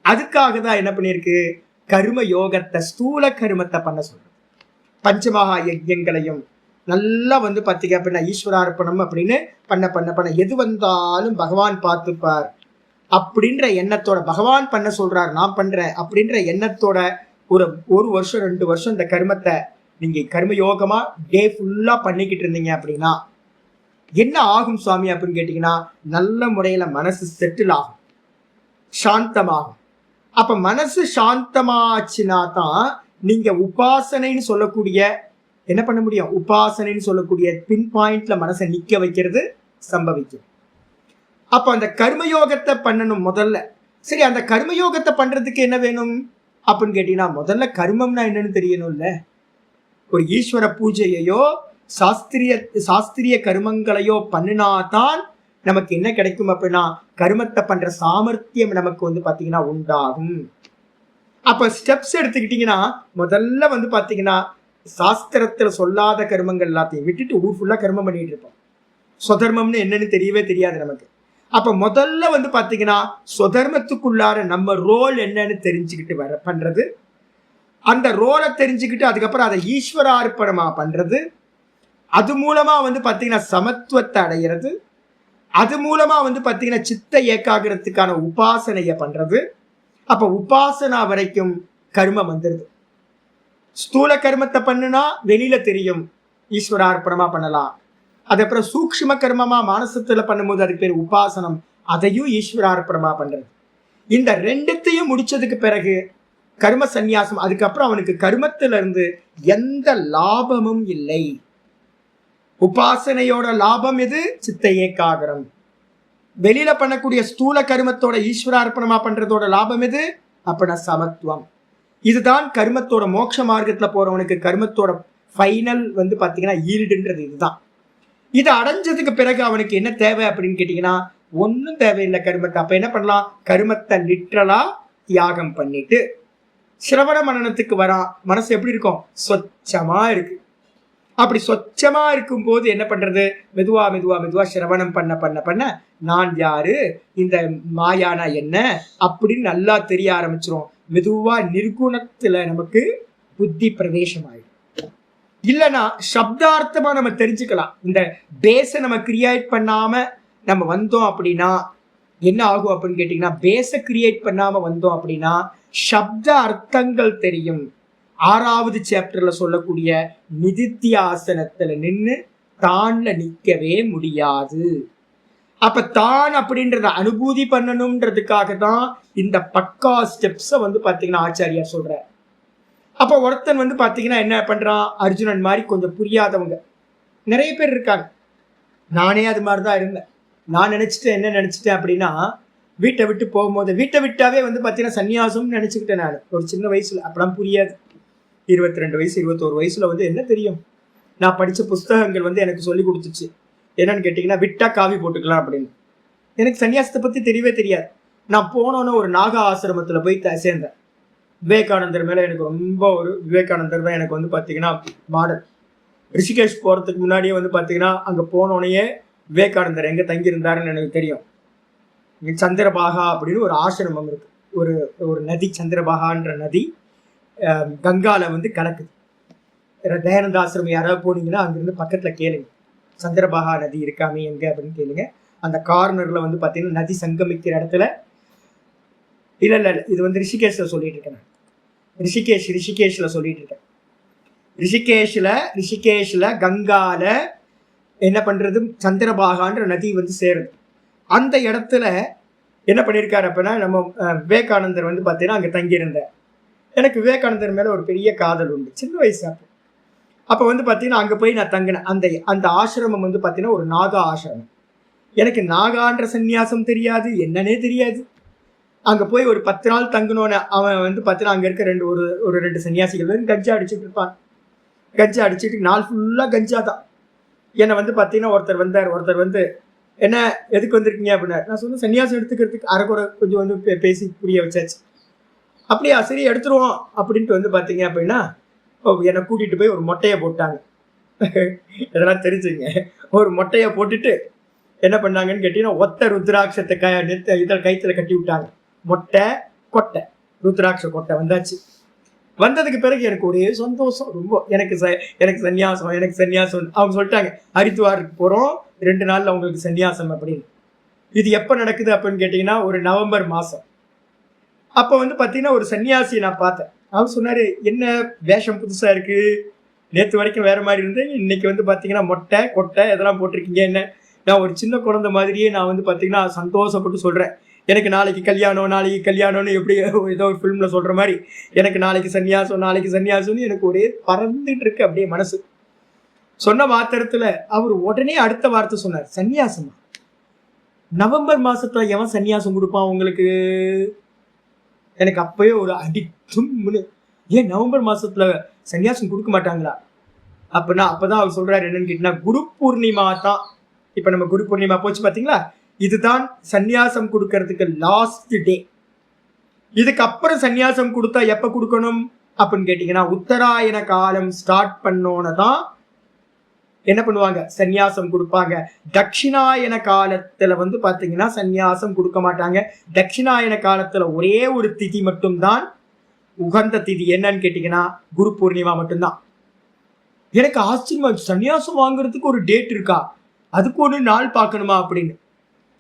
அதுக்காக தான் என்ன பண்ணிருக்கு, கர்ம யோகத்தை ஸ்தூல கர்மத்தை பண்ண சொல்றது. பஞ்சமகா யஜ்யங்களையும் நல்லா வந்து பார்த்தீங்க அப்படின்னா ஈஸ்வரார்ப்பணம் அப்படின்னு பண்ண பண்ண பண்ண எது வந்தாலும் பகவான் பார்த்துப்பார் அப்படின்ற எண்ணத்தோட பகவான் பண்ண சொல்றார், நான் பண்றேன் அப்படின்ற எண்ணத்தோட ஒரு வருஷம் 2 வருஷம் இந்த கர்மத்தை நீங்க கர்மயோகமா டே ஃபுல்லா பண்ணிக்கிட்டு இருந்தீங்க அப்படின்னா என்ன ஆகும் சுவாமி அப்படின்னு கேட்டீங்கன்னா, நல்ல முறையில மனசு செட்டில் ஆகும், சாந்தமாகும். அப்ப மனசு சாந்தமாச்சுன்னா தான் நீங்க உபாசனைன்னு சொல்லக்கூடிய என்ன பண்ண முடியும், உபாசனைன்னு சொல்லக்கூடிய பின் பாயிண்ட்ல மனசை நிக்க வைக்கிறது சம்பவிக்கும். அப்ப அந்த கர்மயோகத்தை பண்ணணும் முதல்ல. சரி, அந்த கர்மயோகத்தை பண்றதுக்கு என்ன வேணும் அப்படின்னு கேட்டீங்கன்னா, முதல்ல கர்மம்னா என்னன்னு தெரியணும்ல. ஒரு ஈஸ்வர பூஜையையோ சாஸ்திரிய கர்மங்களையோ பண்ணினாதான் நமக்கு என்ன கிடைக்கும் அப்படின்னா கர்மத்தை பண்ற சாமர்த்தியம் நமக்கு வந்து பாத்தீங்கன்னா உண்டாகும். அப்ப ஸ்டெப்ஸ் எடுத்துக்கிட்டீங்கன்னா, முதல்ல வந்து பாத்தீங்கன்னா சாஸ்திரத்துல சொல்லாத கர்மங்கள் எல்லாத்தையும் விட்டுட்டு ஊர் ஃபுல்லா கர்மம் பண்ணிட்டு இருப்போம். சொதர்மம்னு என்னன்னு தெரியவே தெரியாது நமக்கு. அப்ப முதல்ல வந்து பாத்தீங்கன்னா சொதர்மத்துக்குள்ளார நம்ம ரோல் என்னன்னு தெரிஞ்சுக்கிட்டு பண்றது, அந்த ரோலை தெரிஞ்சுக்கிட்டு அதுக்கப்புறம் அதை ஈஸ்வரார்ப்பணமா பண்றது, அது மூலமா வந்து பாத்தீங்கன்னா சமத்துவத்தை அடைகிறது, அது மூலமா வந்து பாத்தீங்கன்னா சித்த ஏகாகிரத்துக்கான உபாசனைய பண்றது. அப்ப உபாசனா வரைக்கும் கர்மம் வந்துருது. ஸ்தூல கர்மத்தை பண்ணுனா வெளியில தெரியும், ஈஸ்வரார்ப்பணமா பண்ணலாம். அதுக்கப்புறம் சூக்ஷ்ம கர்மமா மானசத்துல பண்ணும்போது அதுக்கு பேர் உபாசனம், அதையும் ஈஸ்வரார்ப்பணமா பண்றது. இந்த ரெண்டுத்தையும் முடிச்சதுக்கு பிறகு கர்ம சந்நியாசம். அதுக்கப்புறம் அவனுக்கு கர்மத்தில இருந்து எந்த லாபமும் இல்லை. உபாசனையோட லாபம் எது? சித்த ஏகாகிரம். வெளியில பண்ணக்கூடிய ஸ்தூல கர்மத்தோட ஈஸ்வரார்ப்பணமா பண்றதோட லாபம் எது? அப்படின்னா சமத்துவம். இதுதான் கர்மத்தோட மோட்ச மார்க்கத்துல போறவனுக்கு கர்மத்தோட ஃபைனல் வந்து பாத்தீங்கன்னா ஈல்டுன்றது இதுதான். இதை அடைஞ்சதுக்கு பிறகு அவனுக்கு என்ன தேவை அப்படின்னு கேட்டீங்கன்னா, ஒன்னும் தேவையில்லை கர்மத்தை. அப்ப என்ன பண்ணலாம், கர்மத்தை லிட்ரலா தியாகம் பண்ணிட்டு சிரவண மனனத்துக்கு வரா. மனசு எப்படி இருக்கும்? சொச்சமா இருக்கு. அப்படி சொச்சமா இருக்கும் போது என்ன பண்றது, மெதுவா மெதுவா மெதுவா சிரவணம் பண்ண பண்ண பண்ண நான் யாரு, இந்த மாயானா என்ன அப்படின்னு நல்லா தெரிய ஆரம்பிச்சிரும். மெதுவா நிர்குணத்துல நமக்கு புத்தி பிரவேசம் ஆயிடும். இல்லைன்னா சப்தார்த்தமா நம்ம தெரிஞ்சுக்கலாம். இந்த பேஸை நம்ம கிரியேட் பண்ணாம நம்ம வந்தோம் அப்படின்னா என்ன ஆகும் அப்படின்னு கேட்டீங்கன்னா, பேஸை கிரியேட் பண்ணாம வந்தோம் அப்படின்னா சப்த அர்த்தங்கள் தெரியும். 6வது சாப்டர்ல சொல்லக்கூடிய நிதித்தியாசனத்துல நின்று தான்ல நிக்கவே முடியாது. அப்ப தான் அப்படின்றத அனுபூதி பண்ணணும்ன்றதுக்காக தான் இந்த பக்கா ஸ்டெப்ஸை வந்து பாத்தீங்கன்னா ஆச்சாரியார் சொல்ற. அப்ப ஒருத்தன் வந்து பாத்தீங்கன்னா என்ன பண்றான், அர்ஜுனன் மாதிரி கொஞ்சம் புரியாதவங்க நிறைய பேர் இருக்காங்க. நானே அது மாதிரிதான் இருந்தேன். நான் நினைச்சிட்டேன், என்ன நினைச்சிட்டேன் அப்படின்னா, வீட்டை விட்டு போகும்போது வீட்டை விட்டாவே வந்து பாத்தீங்கன்னா சன்னியாசம்னு நினைச்சுக்கிட்டேன். நான் ஒரு சின்ன வயசுல அப்பெல்லாம் புரியாது. 22 வயசு 21 வயசுல வந்து என்ன தெரியும். நான் படிச்ச புஸ்தகங்கள் வந்து எனக்கு சொல்லி கொடுத்துச்சு. என்னன்னு கேட்டீங்கன்னா, விட்டா காவி போட்டுக்கலாம் அப்படின்னு. எனக்கு சன்னியாசத்தை பத்தி தெரியவே தெரியாது. நான் போனோன்னு ஒரு நாகா ஆசிரமத்துல போய் சேர்ந்தேன். விவேகானந்தர் மேல எனக்கு ரொம்ப ஒரு விவேகானந்தர் தான் எனக்கு வந்து பாத்தீங்கன்னா மாடல். ரிஷிகேஷ் போறதுக்கு முன்னாடியே வந்து பாத்தீங்கன்னா அங்க போனோடனே விவேகானந்தர் எங்க தங்கியிருந்தாருன்னு எனக்கு தெரியும். சந்திரபாகா அப்படின்னு ஒரு ஆசிரமம் இருக்கு. ஒரு நதி, சந்திரபாகான்ற நதி கங்கால வந்து கலக்குது. தயானந்த ஆசிரமம் யாராவது போனீங்கன்னா அங்கிருந்து பக்கத்துல கேளுங்க, சந்திரபாகா நதி இருக்காமே எங்க அப்படின்னு கேளுங்க. அந்த கார்னர்ல வந்து பாத்தீங்கன்னா நதி சங்கமிக்கிற இடத்துல, இல்ல இது வந்து ரிஷிகேஷ்ல சொல்லிட்டு இருக்கேன். ரிஷிகேஷ்ல சொல்லிட்டு இருக்கேன். ரிஷிகேஷ்ல கங்கால என்ன பண்றது, சந்திரபாகான்ற நதி வந்து சேருது. அந்த இடத்துல என்ன பண்ணியிருக்காரு அப்படின்னா, நம்ம விவேகானந்தர் வந்து பார்த்தீங்கன்னா அங்கே தங்கியிருந்தார். எனக்கு விவேகானந்தர் மேலே ஒரு பெரிய காதல் உண்டு, சின்ன வயசு. அப்போ வந்து பார்த்தீங்கன்னா அங்கே போய் நான் தங்கினேன். அந்த ஆசிரமம் வந்து பார்த்தீங்கன்னா ஒரு நாகா ஆசிரமம். எனக்கு நாகான்ற சந்நியாசம் தெரியாது, என்னன்னே தெரியாது. அங்கே போய் ஒரு 10 நாள் தங்கினோன்னு அவன் வந்து பார்த்தீங்கன்னா அங்கே இருக்க ஒரு 2 சன்னியாசிகள் வந்து கஞ்சா அடிச்சுட்டு இருப்பான். கஞ்சா அடிச்சுட்டு நாள் ஃபுல்லாக கஞ்சா தான். என்னை வந்து பார்த்தீங்கன்னா ஒருத்தர் வந்து என்ன எதுக்கு வந்திருக்கீங்க அப்படின்னா, நான் சொன்னேன் சன்னியாசம் எடுத்துக்கிறதுக்கு. அரைக்குறை கொஞ்சம் வந்து பேசி புரிய வச்சாச்சு. அப்படியா, சரி எடுத்துருவோம் அப்படின்ட்டு வந்து பார்த்தீங்க அப்படின்னா என்னை கூட்டிகிட்டு போய் ஒரு மொட்டையை போட்டாங்க. இதெல்லாம் தெரிஞ்சுங்க. ஒரு மொட்டையை போட்டுட்டு என்ன பண்ணாங்கன்னு கேட்டீங்கன்னா, ஒத்த ருத்ராட்சத்தை இதில் கைத்தில் கட்டி விட்டாங்க. மொட்டை கொட்டை, ருத்ராட்ச கொட்டை வந்தாச்சு. வந்ததுக்கு பிறகு எனக்கு ஒரே சந்தோஷம், ரொம்ப எனக்கு சன்னியாசம் அவங்க சொல்லிட்டாங்க, ஹரித்வாருக்கு போகிறோம் 2 நாளில் உங்களுக்கு சன்னியாசம் அப்படின்னு. இது எப்போ நடக்குது அப்படின்னு கேட்டிங்கன்னா ஒரு நவம்பர் மாதம். அப்போ வந்து பார்த்தீங்கன்னா ஒரு சன்னியாசியை நான் பார்த்தேன். அவர் சொன்னார், என்ன வேஷம் புதுசாக இருக்குது, நேற்று வரைக்கும் வேறு மாதிரி இருந்தேன், இன்னைக்கு வந்து பார்த்தீங்கன்னா மொட்டை கொட்டை இதெல்லாம் போட்டிருக்கீங்க, என்ன? நான் ஒரு சின்ன குழந்தை மாதிரியே நான் வந்து பார்த்தீங்கன்னா சந்தோஷப்பட்டு சொல்கிறேன், எனக்கு நாளைக்கு கல்யாணம்னு எப்படி ஏதோ ஒரு ஃபிலிமில் சொல்கிற மாதிரி எனக்கு நாளைக்கு சன்னியாசம்னு எனக்கு ஒரே பறந்துட்டு இருக்கு அப்படியே மனசு. சொன்ன மாத்திரத்தில் அவர் உடனே அடுத்த வார்த்தை சொன்னார், சன்னியாசமா? நவம்பர் மாதத்துல எவன் சன்னியாசம் கொடுப்பான் உங்களுக்கு? எனக்கு அப்பயே ஒரு அடித்தும்னு, ஏன் நவம்பர் மாதத்துல சன்னியாசம் கொடுக்க மாட்டாங்களா? அப்பதான் அவர் சொல்றாரு என்னன்னு கேட்டீங்கன்னா, குரு பூர்ணிமா தான். இப்போ நம்ம குரு பூர்ணிமா போச்சு பார்த்தீங்களா, இதுதான் சன்னியாசம் கொடுக்கறதுக்கு லாஸ்ட் டே. இதுக்கப்புறம் சன்னியாசம் கொடுத்தா எப்போ கொடுக்கணும் அப்படின்னு கேட்டிங்கன்னா, உத்தராயண காலம் ஸ்டார்ட் பண்ணோன்னு தான் என்ன பண்ணுவாங்க, சன்னியாசம் கொடுப்பாங்க. தட்சிணாயன காலத்தில் வந்து பார்த்தீங்கன்னா சன்னியாசம் கொடுக்க மாட்டாங்க. தட்சிணாயன காலத்தில் ஒரே ஒரு திதி மட்டும்தான் உகந்த திதி. என்னன்னு கேட்டிங்கன்னா குரு பூர்ணிமா மட்டும்தான். எனக்கு ஆச்சரியமா, சன்னியாசம் வாங்குறதுக்கு ஒரு டேட் இருக்கா, அதுக்கு ஒரு நாள் பார்க்கணுமா அப்படின்னு.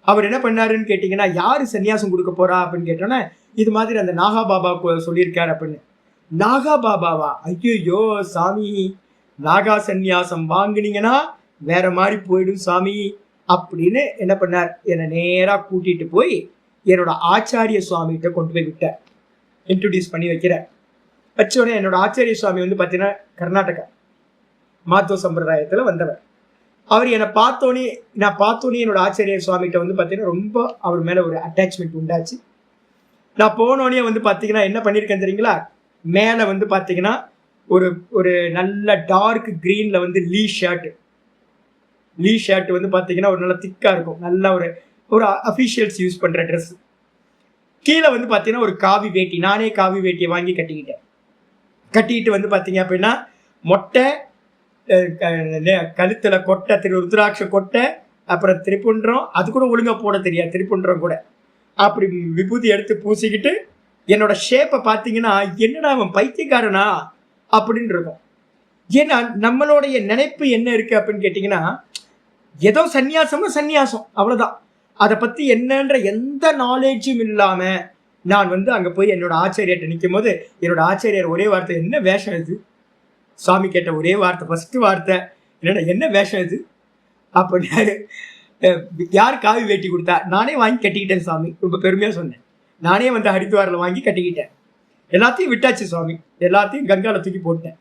அவர் என்ன பண்ணாருன்னு கேட்டிங்கன்னா, யார் சன்னியாசம் கொடுக்க போறா அப்படின்னு கேட்டோன்னே, இது மாதிரி அந்த நாகா பாபா சொல்லியிருக்காரு அப்படின்னு. நாகா பாபாவா? ஐயோ சாமி, நாகா சன்னியாசம் வாங்கினீங்கன்னா வேற மாதிரி போயிடும் சாமி அப்படின்னு என்ன பண்ணார், என்னை நேராக கூட்டிட்டு போய் என்னோட ஆச்சாரிய சுவாமிகிட்ட கொண்டு போய் விட்டார். இன்ட்ரடியூஸ் பண்ணி வைக்கிறேன். வச்சோடனே என்னோட ஆச்சாரிய சுவாமி வந்து பார்த்தீங்கன்னா கர்நாடகா மாத்தோ சம்பிரதாயத்தில் வந்தவர். அவர் என்னை பார்த்தோன்னே என்னோட ஆச்சாரிய சுவாமிகிட்ட வந்து பார்த்தீங்கன்னா ரொம்ப அவர் மேலே ஒரு அட்டாச்மெண்ட் உண்டாச்சு. நான் போனோடனே வந்து பார்த்தீங்கன்னா என்ன பண்ணியிருக்கேன் தெரியுங்களா, மேலே வந்து பார்த்தீங்கன்னா ஒரு ஒரு நல்ல டார்க் க்ரீனில் வந்து லீ ஷர்ட் வந்து பார்த்தீங்கன்னா ஒரு நல்ல திக்காக இருக்கும், நல்ல ஒரு அஃபிஷியல்ஸ் யூஸ் பண்ணுற ட்ரெஸ். கீழே வந்து பார்த்தீங்கன்னா ஒரு காவி வேட்டி, நானே காவி வேட்டியை வாங்கி கட்டிக்கிட்டு வந்து பார்த்தீங்க அப்படின்னா மொட்டை, கழுத்துல கொட்டை, ருத்ராட்ச கொட்டை, அப்புறம் திரிப்புன்றம், அது கூட ஒழுங்கா போட தெரியாது, திரிப்புன்றம் கூட அப்படி விபூதி எடுத்து பூசிக்கிட்டு என்னோட ஷேப்பை பார்த்தீங்கன்னா என்னடா அவன் பைத்தியக்காரனா அப்படின்னு இருக்கும். ஏன்னா நம்மளுடைய நினைப்பு என்ன இருக்கு அப்படின்னு கேட்டிங்கன்னா, ஏதோ சன்னியாசம் அவ்வளோதான். அதை பற்றி என்னன்ற எந்த நாலேஜும் இல்லாமல் நான் வந்து அங்கே போய் என்னோட ஆச்சாரியர்கிட்ட நிற்கும் போது என்னோட ஆச்சாரியர் ஒரே வார்த்தை, என்ன வேஷம் இது? சாமி கேட்ட ஒரே வார்த்தை, ஃபஸ்ட்டு வார்த்தை என்னடா, என்ன வேஷம் இது அப்படின்னாரு. யார் காவி வேட்டி கொடுத்தா? நானே வாங்கி கட்டிக்கிட்டேன் சாமி, ரொம்ப பெருமையாக சொன்னேன். நானே வந்து ஹரித்வாரில் வாங்கி கட்டிக்கிட்டேன், எல்லாத்தையும் விட்டாச்சு சுவாமி, எல்லாத்தையும் கங்காவில் தூக்கி போட்டேன்.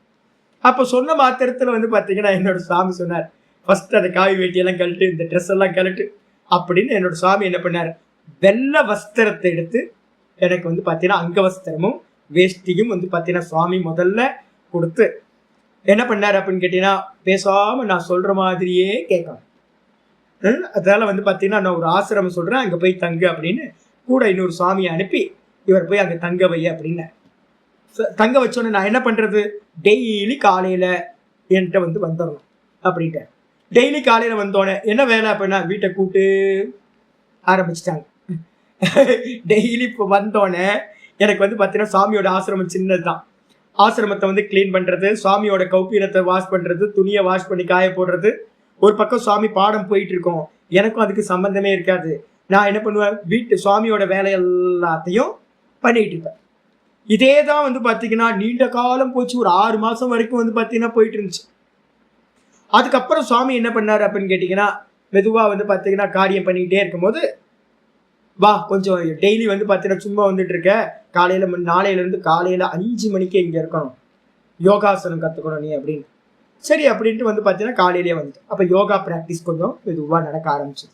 அப்போ சொன்ன மாத்திரத்தில் வந்து பார்த்தீங்கன்னா என்னோட சாமி சொன்னார், ஃபஸ்ட்டு அந்த காவி வேட்டியெல்லாம் கழட்டு, இந்த ட்ரெஸ் எல்லாம் கழட்டு அப்படின்னு. என்னோட சாமி என்ன பண்ணார், வெள்ளை வஸ்திரத்தை எடுத்து எனக்கு வந்து பார்த்தீங்கன்னா அங்கவஸ்திரமும் வேஷ்டியும் வந்து பார்த்தீங்கன்னா சுவாமி முதல்ல கொடுத்து என்ன பண்ணார் அப்படின்னு கேட்டீங்கன்னா, பேசாமல் நான் சொல்கிற மாதிரியே கேட்கணும். அதனால வந்து பார்த்தீங்கன்னா நான் ஒரு ஆசிரமம் சொல்கிறேன், அங்கே போய் தங்கு அப்படின்னு கூட இன்னொரு சுவாமியை அனுப்பி இவர் போய் அங்கே தங்க வை அப்படின்னு. தங்க வச்சோன்னே நான் என்ன பண்ணுறது, டெய்லி காலையில் என்கிட்ட வந்து வந்துடணும் அப்படின்ட்டு. டெய்லி காலையில் வந்தோடனே என்ன வேலை அப்படின்னா வீட்டை கூட்டு ஆரம்பிச்சிட்டாங்க. டெய்லி இப்போ வந்தோடனே எனக்கு வந்து பார்த்தீங்கன்னா சாமியோட ஆசிரமம் சின்னது தான். ஆசிரமத்தை வந்து கிளீன் பண்ணுறது, சுவாமியோட கௌப்பீனத்தை வாஷ் பண்ணுறது, துணியை வாஷ் பண்ணி காய போடுறது. ஒரு பக்கம் சுவாமி பாடம் போயிட்டு இருக்கோம், எனக்கும் அதுக்கு சம்பந்தமே இருக்காது. நான் என்ன பண்ணுவேன், வீட்டு சுவாமியோட வேலை எல்லாத்தையும் பண்ணிட்டு இருப்பேன். இதே தான் வந்து பார்த்தீங்கன்னா நீண்ட காலம் போச்சு, ஒரு 6 மாதம் வரைக்கும் வந்து பார்த்தீங்கன்னா போயிட்டு இருந்துச்சு. அதுக்கப்புறம் சுவாமி என்ன பண்ணார் அப்படின்னு கேட்டிங்கன்னா, மெதுவாக வந்து பார்த்தீங்கன்னா காரியம் பண்ணிக்கிட்டே இருக்கும்போது, வா கொஞ்சம் டெய்லி வந்து பார்த்தீங்கன்னா சும்மா வந்துட்டு இருக்க, நாளையிலேருந்து காலையில் 5 மணிக்கே இங்கே இருக்கணும், யோகாசனம் கற்றுக்கணும் நீ அப்படின்னு. சரி அப்படின்ட்டு வந்து பார்த்தீங்கன்னா காலையிலேயே வந்துட்டு அப்போ யோகா ப்ராக்டிஸ் கொஞ்சம் மெதுவாக நடக்க ஆரம்பிச்சது.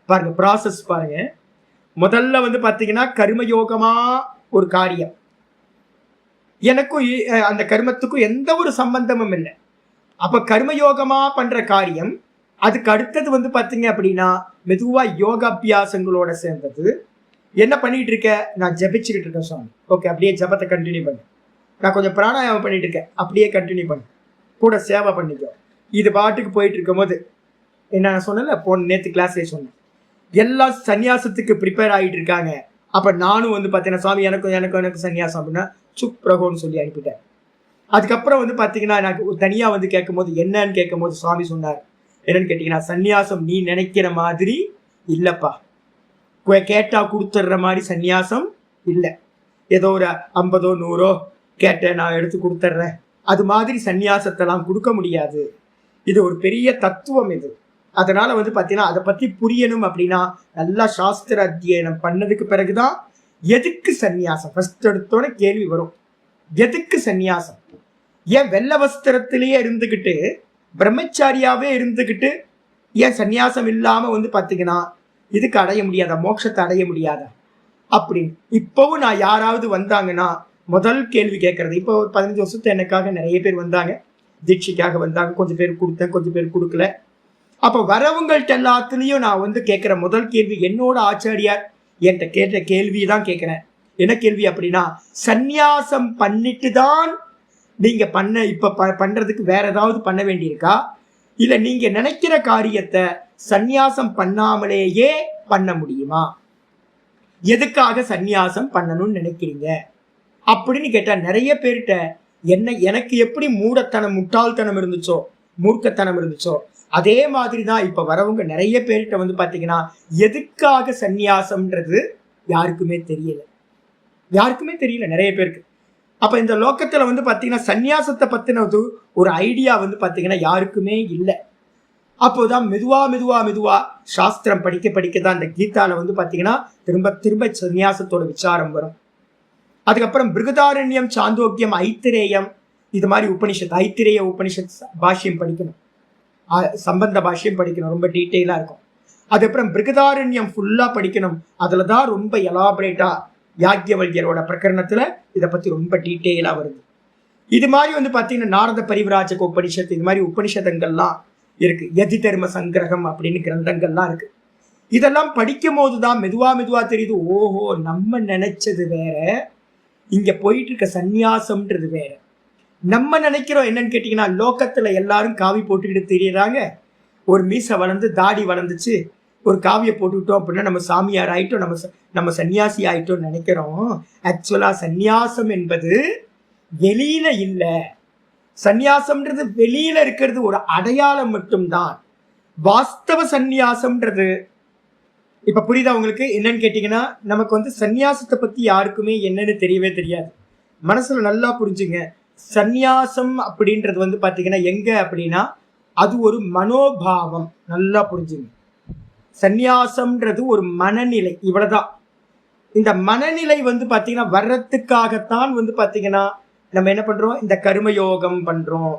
பாருங்க ப்ராசஸ் பாருங்க. முதல்ல வந்து பார்த்தீங்கன்னா கர்மயோகமாக ஒரு காரியம், எனக்கும் அந்த கர்மத்துக்கும் எந்த ஒரு சம்பந்தமும் இல்லை. அப்போ கர்மயோகமாக பண்ணுற காரியம், அதுக்கு அடுத்தது வந்து பார்த்தீங்க அப்படின்னா மெதுவாக யோகாபியாசங்களோட சேர்ந்தது. என்ன பண்ணிட்டு இருக்க, நான் ஜபிச்சுக்கிட்டு இருக்கேன் சுவாமி, ஓகே அப்படியே ஜபத்தை கண்டினியூ பண்ணு. நான் கொஞ்சம் பிராணாயாமம் பண்ணிட்டு இருக்கேன், அப்படியே கண்டினியூ பண்ணு, கூட சேவை பண்ணிக்கோ. இது பாட்டுக்கு போயிட்டு இருக்கும் போது என்ன நான் சொன்னேன்ல, நேற்று கிளாஸ்லேயே சொன்னேன், எல்லாம் சன்னியாசத்துக்கு ப்ரிப்பேர் ஆகிட்டு இருக்காங்க. அப்போ நானும் வந்து பார்த்தீங்கன்னா சுவாமி எனக்கு சன்னியாசம் அப்படின்னா சுப்ரகோன்னு சொல்லி அனுப்பிட்டேன். அதுக்கப்புறம் வந்து பாத்தீங்கன்னா எனக்கு தனியா வந்து கேட்கும் போது என்னன்னு கேட்கும் போது சுவாமி சொன்னார், என்னன்னு கேட்டீங்கன்னா, சந்நியாசம் நீ நினைக்கிற மாதிரி இல்லப்பா, கேட்டா கொடுத்துடுற மாதிரி சந்நியாசம் இல்லை. ஏதோ ஒரு 50 100 கேட்டேன் நான் எடுத்து கொடுத்துட்றேன், அது மாதிரி சந்நியாசத்தெல்லாம் கொடுக்க முடியாது. இது ஒரு பெரிய தத்துவம் இது. அதனால வந்து பாத்தீங்கன்னா அதை பத்தி புரியணும் அப்படின்னா நல்லா சாஸ்திர அத்தியனம் பண்ணதுக்கு பிறகுதான் எதுக்கு சந்நியாசம் ஃபர்ஸ்ட் எடுத்தோட கேள்வி வரும். எதுக்கு சந்நியாசம்? ஏன் வெள்ளை வஸ்திரத்திலேயே இருந்துகிட்டு பிரம்மச்சாரியாவே இருந்துகிட்டு ஏன் சந்நியாசம் இல்லாம வந்து பாத்தீங்கன்னா இதுக்கு அடைய முடியாதா, மோட்சத்தை அடைய முடியாதா அப்படின்னு இப்பவும் நான் யாராவது வந்தாங்கன்னா முதல் கேள்வி கேட்கறது, இப்போ ஒரு 15 வருஷத்து எனக்காக நிறைய பேர் வந்தாங்க, தீட்சைக்காக வந்தாங்க, கொஞ்சம் பேர் கொடுத்தேன், கொஞ்சம் பேர் கொடுக்கல. அப்ப வரவங்கள்ட்ட எல்லாத்துலயும் நான் வந்து கேட்கிற முதல் கேள்வி, என்னோட ஆச்சாரியார் என்கிட்ட கேட்ட கேள்விதான் கேட்கிறேன். என்ன கேள்வி அப்படின்னா, சந்நியாசம் பண்ணிட்டு தான் நீங்க பண்றதுக்கு வேற ஏதாவது பண்ண வேண்டியிருக்கா, இல்ல நீங்க நினைக்கிற காரியத்தை சந்நியாசம் பண்ணாமலேயே பண்ண முடியுமா, எதுக்காக சந்நியாசம் பண்ணணும்னு நினைக்கிறீங்க அப்படின்னு கேட்டா நிறைய பேர்கிட்ட எனக்கு எப்படி முட்டாள்தனம் இருந்துச்சோ, மூர்க்கத்தனம் இருந்துச்சோ, அதே மாதிரிதான் இப்ப வரவங்க நிறைய பேர்கிட்ட வந்து பாத்தீங்கன்னா எதுக்காக சந்நியாசம்ன்றது யாருக்குமே தெரியல நிறைய பேருக்கு. அப்ப இந்த லோக்கத்துல வந்து பாத்தீங்கன்னா சந்நியாசத்தை பத்தினது ஒரு ஐடியா வந்து பாத்தீங்கன்னா யாருக்குமே இல்லை. அப்போதான் மெதுவா சாஸ்திரம் படிக்கதான் இந்த கீதால வந்து பாத்தீங்கன்னா திரும்ப சந்நியாசத்தோட விசாரம் வரும். அதுக்கப்புறம் பிருகதாரண்யம், சாந்தோக்கியம், ஐத்திரேயம், இது மாதிரி உபனிஷத், ஐத்திரேய உபனிஷத் பாஷ்யம் படிக்கணும், சம்பந்த பாஷ்யம் படிக்கணும், ரொம்ப டீட்டெயிலா இருக்கும். அதுக்கப்புறம் பிருகதாரண்யம் ஃபுல்லா படிக்கணும், அதுலதான் ரொம்ப எலாபரேட்டா யாக்ஞவல்யரோட பிரகரணத்துல இதை பத்தி ரொம்ப டீட்டெயிலா வருது. இது மாதிரி வந்து பாத்தீங்கன்னா நாரத பரிவிராஜக உபனிஷத்து, இது மாதிரி உபனிஷதங்கள்லாம் இருக்கு, யதி தர்ம சங்கிரகம் அப்படின்னு கிரந்தங்கள்லாம் இருக்கு. இதெல்லாம் படிக்கும் போதுதான் மெதுவா தெரியுது, ஓஹோ நம்ம நினைச்சது வேற, இங்க போயிட்டு இருக்க சந்நியாசம்ன்றது வேற. நம்ம நினைக்கிறோம் என்னன்னு கேட்டீங்கன்னா, லோக்கத்துல எல்லாரும் காவி போட்டுக்கிட்டு தெரியறாங்க, ஒரு மீசை வளர்ந்து தாடி வளர்ந்துச்சு, ஒரு காவியை போட்டுக்கிட்டோம் அப்படின்னா நம்ம சாமியார் ஆயிட்டோம், நம்ம சன்னியாசி ஆயிட்டோம் நினைக்கிறோம். ஆக்சுவலா சந்நியாசம் என்பது வெளியில இல்ல, சந்நியாசம்ன்றது வெளியில இருக்கிறது ஒரு அடையாளம் மட்டும்தான். வாஸ்தவ சந்நியாசம்ன்றது இப்ப புரியுதா உங்களுக்கு என்னன்னு கேட்டீங்கன்னா, நமக்கு வந்து சந்நியாசத்தை பத்தி யாருக்குமே என்னன்னு தெரியவே தெரியாது. மனசுல நல்லா புரிஞ்சுங்க, சந்நியாசம் அப்படின்றது வந்து பாத்தீங்கன்னா எங்க அப்படின்னா அது ஒரு மனோபாவம், நல்லா புரிஞ்சுங்க. சந்நியாசம்ன்றது ஒரு மனநிலை, இவ்வளவுதான். இந்த மனநிலை வந்து பாத்தீங்கன்னா வர்றதுக்காகத்தான் வந்து பாத்தீங்கன்னா நம்ம என்ன பண்றோம், இந்த கர்மயோகம் பண்றோம்,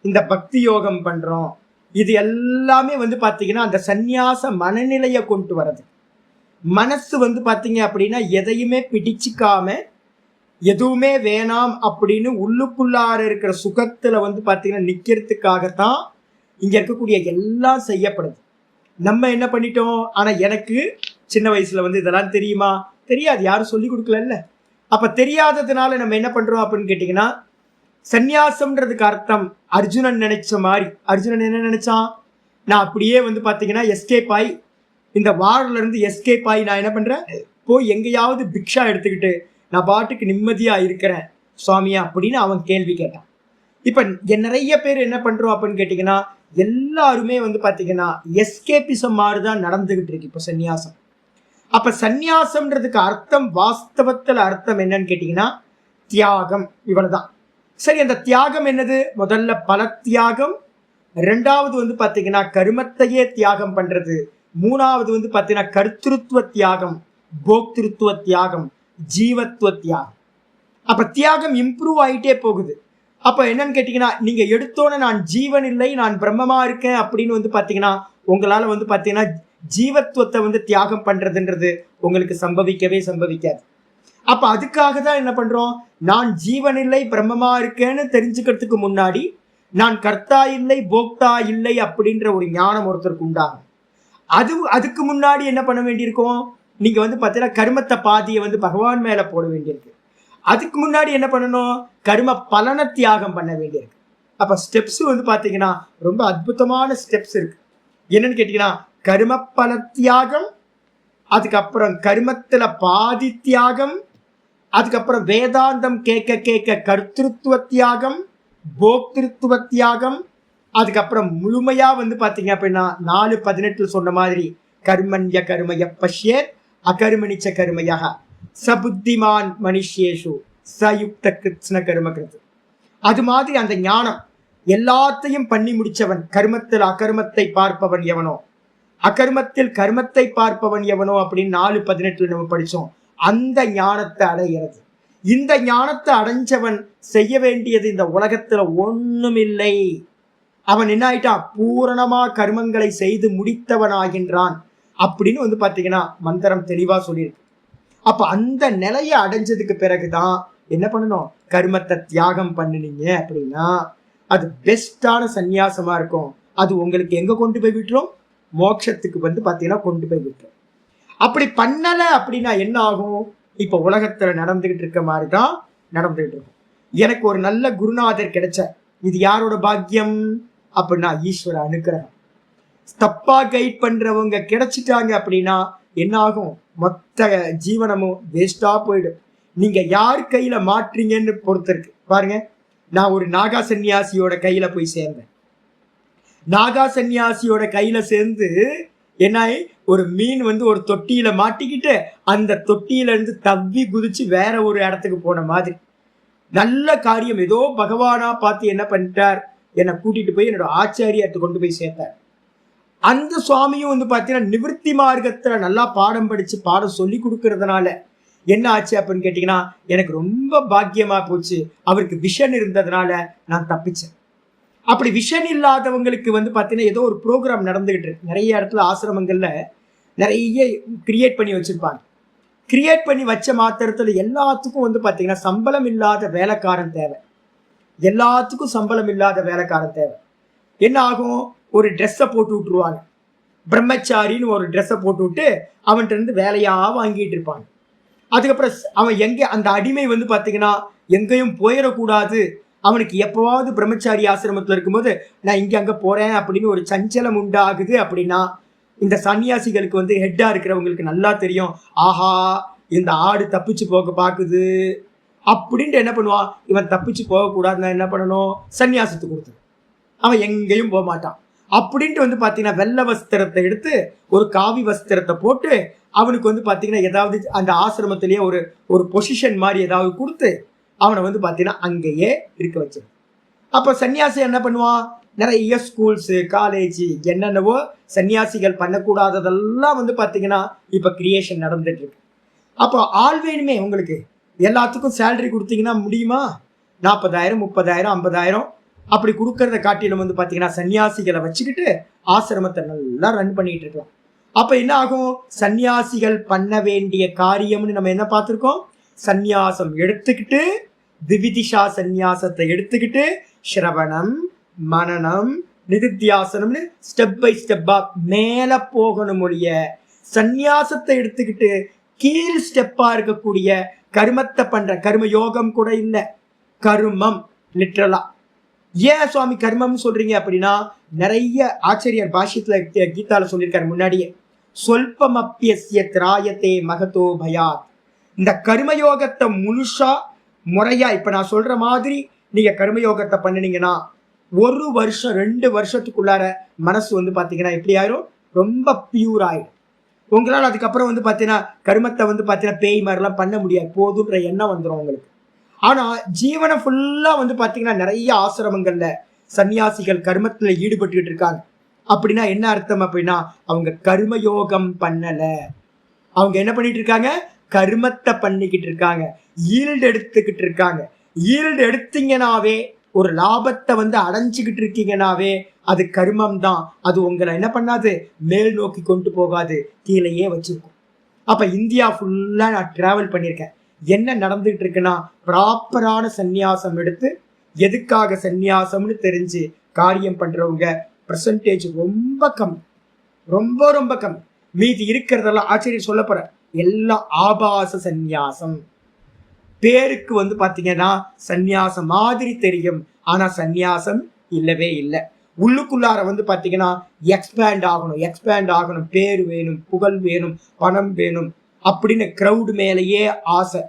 இந்த பக்தி யோகம் பண்றோம். இது எல்லாமே வந்து பாத்தீங்கன்னா அந்த சந்நியாச மனநிலையை கொண்டு வர்றது. மனசு வந்து பாத்தீங்க அப்படின்னா எதையுமே பிடிச்சிக்காம எதுவுமே வேணாம் அப்படின்னு உள்ளுக்குள்ளார இருக்கிற சுகத்துல வந்து பாத்தீங்கன்னா நிக்கிறதுக்காகத்தான் இங்க இருக்கக்கூடிய எல்லாம் செய்யப்படுது. நம்ம என்ன பண்ணிட்டோம், ஆனா எனக்கு சின்ன வயசுல வந்து இதெல்லாம் தெரியுமா, தெரியாது, யாரும் சொல்லி கொடுக்கல. அப்ப தெரியாததுனால நம்ம என்ன பண்றோம் அப்படின்னு கேட்டீங்கன்னா, சந்நியாசம்ன்றதுக்கு அர்த்தம் அர்ஜுனன் நினைச்ச மாதிரி. அர்ஜுனன் என்ன நினைச்சான், நான் அப்படியே வந்து பாத்தீங்கன்னா எஸ்கேப் ஆகி, இந்த வார்ல இருந்து எஸ்கேப் ஆகி நான் என்ன பண்றேன், போய் எங்கேயாவது பிக்ஷா எடுத்துக்கிட்டு நான் பாட்டுக்கு நிம்மதியா இருக்கிறேன் சுவாமியா அப்படின்னு அவன் கேள்வி கேட்டான். இப்ப நிறைய பேர் என்ன பண்றோம் அப்படின்னு கேட்டீங்கன்னா, எல்லாருமே வந்து பாத்தீங்கன்னா எஸ்கேபிசம் மாதிரிதான் நடந்துகிட்டு இருக்கு இப்ப சந்நியாசம். அப்ப சந்நியாசம்ன்றதுக்கு அர்த்தம், வாஸ்தவத்துல அர்த்தம் என்னன்னு கேட்டீங்கன்னா தியாகம், இவ்வளவுதான். சரி, அந்த தியாகம் என்னது, முதல்ல பல தியாகம், ரெண்டாவது வந்து பாத்தீங்கன்னா கருமத்தையே தியாகம் பண்றது, மூணாவது வந்து பாத்தீங்கன்னா கர்த்திருத்துவ தியாகம், போக்திருத்துவ தியாகம், ஜீவத்துவ தியாகம். அப்ப தியாகம் இம்ப்ரூவ் ஆயிட்டே போகுது. அப்ப என்னன்னு கேட்டீங்கன்னா, நீங்க எடுத்தோன்னு நான் ஜீவன் இல்லை நான் பிரம்மமா இருக்கேன் அப்படின்னு வந்து பாத்தீங்கன்னா உங்களால வந்து பாத்தீங்கன்னா ஜீவத்துவத்தை வந்து தியாகம் பண்றதுன்றது உங்களுக்கு சம்பவிக்காது. அப்ப அதுக்காக தான் என்ன பண்றோம், நான் ஜீவன் இல்லை பிரம்மமா இருக்கேன்னு தெரிஞ்சுக்கிறதுக்கு முன்னாடி நான் கர்த்தா இல்லை போக்தா இல்லை அப்படின்ற ஒரு ஞானம் ஒருத்தருக்கு உண்டாகும். அதுக்கு முன்னாடி என்ன பண்ண வேண்டியிருக்கும், நீங்க வந்து பாத்தீங்கன்னா கர்மத்தை பாதியை வந்து பகவான் மேல போட வேண்டியிருக்கு. அதுக்கு முன்னாடி என்ன பண்ணணும், கர்ம பலனை தியாகம் பண்ண வேண்டியிருக்கு. அப்ப ஸ்டெப்ஸ் வந்து பாத்தீங்கன்னா ரொம்ப அற்புதமான ஸ்டெப்ஸ் இருக்கு. என்னன்னு கேட்டீங்கன்னா, கர்ம பல தியாகம், அதுக்கப்புறம் கர்மத்துல பாதி தியாகம், அதுக்கப்புறம் வேதாந்தம் கேட்க கர்த்திருத்துவ தியாகம், போக்திருத்துவ தியாகம், அதுக்கப்புறம் முழுமையா வந்து பாத்தீங்க அப்படின்னா 4:18 சொன்ன மாதிரி கர்மண்ய கர்மய பஷ்யேத் அகர்மணிச்ச கர்மயः சபுத்திமான் மனுஷ்யேஷு சயுக்த கிருத்ஸ்ன கர்மகிருத். அது மாதிரி அந்த ஞானம் எல்லாத்தையும் பண்ணி முடிச்சவன், கர்மத்தில் அகர்மத்தை பார்ப்பவன் எவனோ, அகர்மத்தில் கர்மத்தை பார்ப்பவன் எவனோ அப்படின்னு 4:18 நம்ம படிச்சோம். அந்த ஞானத்தை அடைகிறது. இந்த ஞானத்தை அடைஞ்சவன் செய்ய வேண்டியது இந்த உலகத்துல ஒண்ணுமில்லை. அவன் என்ன ஆயிட்டான், பூரணமா கர்மங்களை செய்து முடித்தவனாகின்றான் அப்படின்னு வந்து பாத்தீங்கன்னா மந்திரம் தெளிவா சொல்லியிருக்கு. அப்ப அந்த நிலையை அடைஞ்சதுக்கு பிறகுதான் என்ன பண்ணணும், கர்மத்தை தியாகம் பண்ணினீங்க அப்படின்னா அது பெஸ்டான சந்நியாசமா இருக்கும். அது உங்களுக்கு எங்க கொண்டு போய் விட்டுரும், மோட்சத்துக்கு வந்து பாத்தீங்கன்னா கொண்டு போய் விட்டுரும். அப்படி பண்ணல அப்படின்னா என்ன ஆகும், இப்ப உலகத்துல நடந்துகிட்டு இருக்க மாதிரிதான் நடந்துகிட்டு இருக்கும். எனக்கு ஒரு நல்ல குருநாதர் கிடைச்ச, இது யாரோட பாக்கியம் அப்படின்னா ஈஸ்வர அனுக்கிரகம். தப்பா கைட் பண்றவங்க கிடைச்சிட்டாங்க அப்படின்னா என்ன ஆகும், மொத்த ஜீவனமும் வேஸ்டா போயிடும். நீங்க யார் கையில மாற்றீங்கன்னு பொறுத்து இருக்கு. பாருங்க, நான் ஒரு நாகா சன்னியாசியோட கையில போய் சேர்ந்தேன். நாகா சன்னியாசியோட கையில சேர்ந்து என்ன, ஒரு மீன் வந்து ஒரு தொட்டியில மாட்டிக்கிட்டு அந்த தொட்டியில இருந்து தவ்வி குதிச்சு வேற ஒரு இடத்துக்கு போன மாதிரி. நல்ல காரியம், ஏதோ பகவானா பார்த்து என்ன பண்ணிட்டார், என்னை கூட்டிட்டு போய் என்னோட ஆச்சாரியத்தை கொண்டு போய் சேர்த்தார். அந்த சுவாமியும் வந்து பார்த்தீங்கன்னா நிவர்த்தி மார்க்கத்துல நல்லா பாடம் படிச்சு பாடம் சொல்லி கொடுக்கறதுனால என்ன ஆச்சு அப்படின்னு கேட்டீங்கன்னா எனக்கு ரொம்ப பாக்கியமா போச்சு. அவருக்கு விஷன் இருந்ததுனால நான் தப்பிச்சேன். அப்படி விஷன் இல்லாதவங்களுக்கு வந்து பார்த்தீங்கன்னா ஏதோ ஒரு ப்ரோக்ராம் நடந்துகிட்டு இருக்கு. நிறைய இடத்துல ஆசிரமங்கள்ல நிறைய கிரியேட் பண்ணி வச்சிருப்பாங்க. கிரியேட் பண்ணி வச்ச மாத்திரத்துல எல்லாத்துக்கும் வந்து பார்த்தீங்கன்னா சம்பளம் இல்லாத வேலைக்காரன் தேவை. எல்லாத்துக்கும் சம்பளம் இல்லாத வேலைக்காரன் தேவை. என்ன ஆகும், ஒரு ட்ரெஸ்ஸை போட்டு விட்டுருவாங்க. பிரம்மச்சாரின்னு ஒரு ட்ரெஸ்ஸை போட்டு விட்டு அவன்கிட்ட இருந்து வேலையா வாங்கிட்டு இருப்பாங்க. அதுக்கப்புறம் அவன் எங்கே, அந்த அடிமை வந்து பார்த்தீங்கன்னா எங்கேயும் போயிடக்கூடாது, அவனுக்கு எப்போவாவது பிரம்மச்சாரி ஆசிரமத்தில் இருக்கும்போது நான் இங்கே அங்கே போகிறேன் அப்படின்னு ஒரு சஞ்சலம் உண்டாகுது அப்படின்னா இந்த சன்னியாசிகளுக்கு வந்து ஹெட்டாக இருக்கிறவங்களுக்கு நல்லா தெரியும், ஆஹா இந்த ஆடு தப்பிச்சு போக பார்க்குது அப்படின்ட்டு என்ன பண்ணுவான், இவன் தப்பிச்சு போகக்கூடாதுன்னா என்ன பண்ணணும், சன்னியாசத்துக்கு கொடுத்து அவன் எங்கேயும் போக மாட்டான். அப்படின்ட்டு வந்து பார்த்தீங்கன்னா வெள்ளை வஸ்திரத்தை எடுத்து ஒரு காவி வஸ்திரத்தை போட்டு அவனுக்கு வந்து பார்த்தீங்கன்னா ஏதாவது அந்த ஆசிரமத்திலேயே ஒரு பொசிஷன் மாதிரி ஏதாவது கொடுத்து அவனை வந்து பார்த்தீங்கன்னா அங்கேயே இருக்க வச்சு. அப்போ சன்னியாசி என்ன பண்ணுவான், நிறைய ஸ்கூல்ஸு காலேஜ் என்னென்னவோ சன்னியாசிகள் பண்ணக்கூடாததெல்லாம் வந்து பார்த்தீங்கன்னா இப்போ கிரியேஷன் நடந்துட்டு இருக்கு. அப்போ ஆள் வேணுமே உங்களுக்கு, எல்லாத்துக்கும் சேலரி கொடுத்தீங்கன்னா முடியுமா, 40,000 30,000 50,000 அப்படி கொடுக்கறத காட்டிலும் வந்து பார்த்தீங்கன்னா சன்னியாசிகளை வச்சுக்கிட்டு ஆசிரமத்தை நல்லா ரன் பண்ணிட்டு இருக்கலாம். அப்போ என்ன ஆகும், சன்னியாசிகள் பண்ண வேண்டிய காரியம்னு நம்ம என்ன பார்த்துருக்கோம், சந்நியாசம் எடுத்துக்கிட்டு திவிதிஷா சந்நியாசத்தை எடுத்துக்கிட்டு ஸ்ரவணம் மனனம் நிதித்தியாசனம்னு ஸ்டெப் பை ஸ்டெப்பா மேல போகணும். ஒழிய சந்நியாசத்தை எடுத்துக்கிட்டு கீழ் ஸ்டெப்பா இருக்கக்கூடிய கர்மத்தை பண்ற கர்ம யோகம் கூட இல்லை, கர்மம் லிட்ரலா. ஏன் சுவாமி கர்மம் சொல்றீங்க அப்படின்னா நிறைய ஆச்சரியர் பாஷ்யத்துல கீதால சொல்லியிருக்காரு முன்னாடியே, சொல்பமப்பியஸ்ய திராயத்தே மகதோ பயாத். இந்த கர்மயோகத்தை முழுசா முறையா இப்ப நான் சொல்ற மாதிரி நீங்க கர்மயோகத்தை பண்ணினீங்கன்னா 1 வருஷம் 2 வருஷத்துக்குள்ளார மனசு வந்து பாத்தீங்கன்னா எப்படி ஆயிரும், ரொம்ப பியூர் ஆயிடும். உங்களால் அதுக்கப்புறம் வந்து பாத்தீங்கன்னா கர்மத்தை வந்து பாத்தீங்கன்னா பேய் மாதிரிலாம் பண்ண முடியாது, போதுன்ற எண்ணம் வந்துடும் உங்களுக்கு. ஆனா ஜீவனம் ஃபுல்லா வந்து பாத்தீங்கன்னா நிறைய ஆசிரமங்கள்ல சன்னியாசிகள் கர்மத்துல ஈடுபட்டுக்கிட்டு இருக்காங்க. அப்படின்னா என்ன அர்த்தம் அப்படின்னா அவங்க கர்மயோகம் பண்ணல, அவங்க என்ன பண்ணிட்டு இருக்காங்க, கர்மத்தை பண்ணிக்கிட்டு இருக்காங்க, ஈல்டு எடுத்துக்கிட்டு இருக்காங்க. ஈல்டு எடுத்தீங்கன்னாவே ஒரு லாபத்தை வந்து அடைஞ்சுக்கிட்டு இருக்கீங்கன்னாவே அது கர்மம் தான். அது உங்களை என்ன பண்ணாது, மேல் நோக்கி கொண்டு போகாது, கீழேயே வச்சிருக்கும். அப்ப இந்தியா ஃபுல்லா நான் டிராவல் பண்ணியிருக்கேன். என்ன நடந்துகிட்டு இருக்குன்னா ப்ராப்பரான சந்நியாசம் எடுத்து எதுக்காக சந்நியாசம்னு தெரிஞ்சு காரியம் பண்றவங்க பெர்சன்டேஜ் ரொம்ப கம்மி, ரொம்ப ரொம்ப கம்மி. மீதி இருக்கிறதெல்லாம் ஆச்சரியம் சொல்ல போற எல்லாம் ஆபாச சந்நியாசம். பேருக்கு வந்து பாத்தீங்கன்னா சந்நியாசம் மாதிரி தெரியும், ஆனா சந்நியாசம் இல்லவே இல்லை. உள்ளுக்குள்ளார வந்து பாத்தீங்கன்னா எக்ஸ்பேண்ட் ஆகணும், பேர் வேணும், புகழ் வேணும், பணம் வேணும் அப்படின்னு கிரௌடு மேலேயே ஆசை.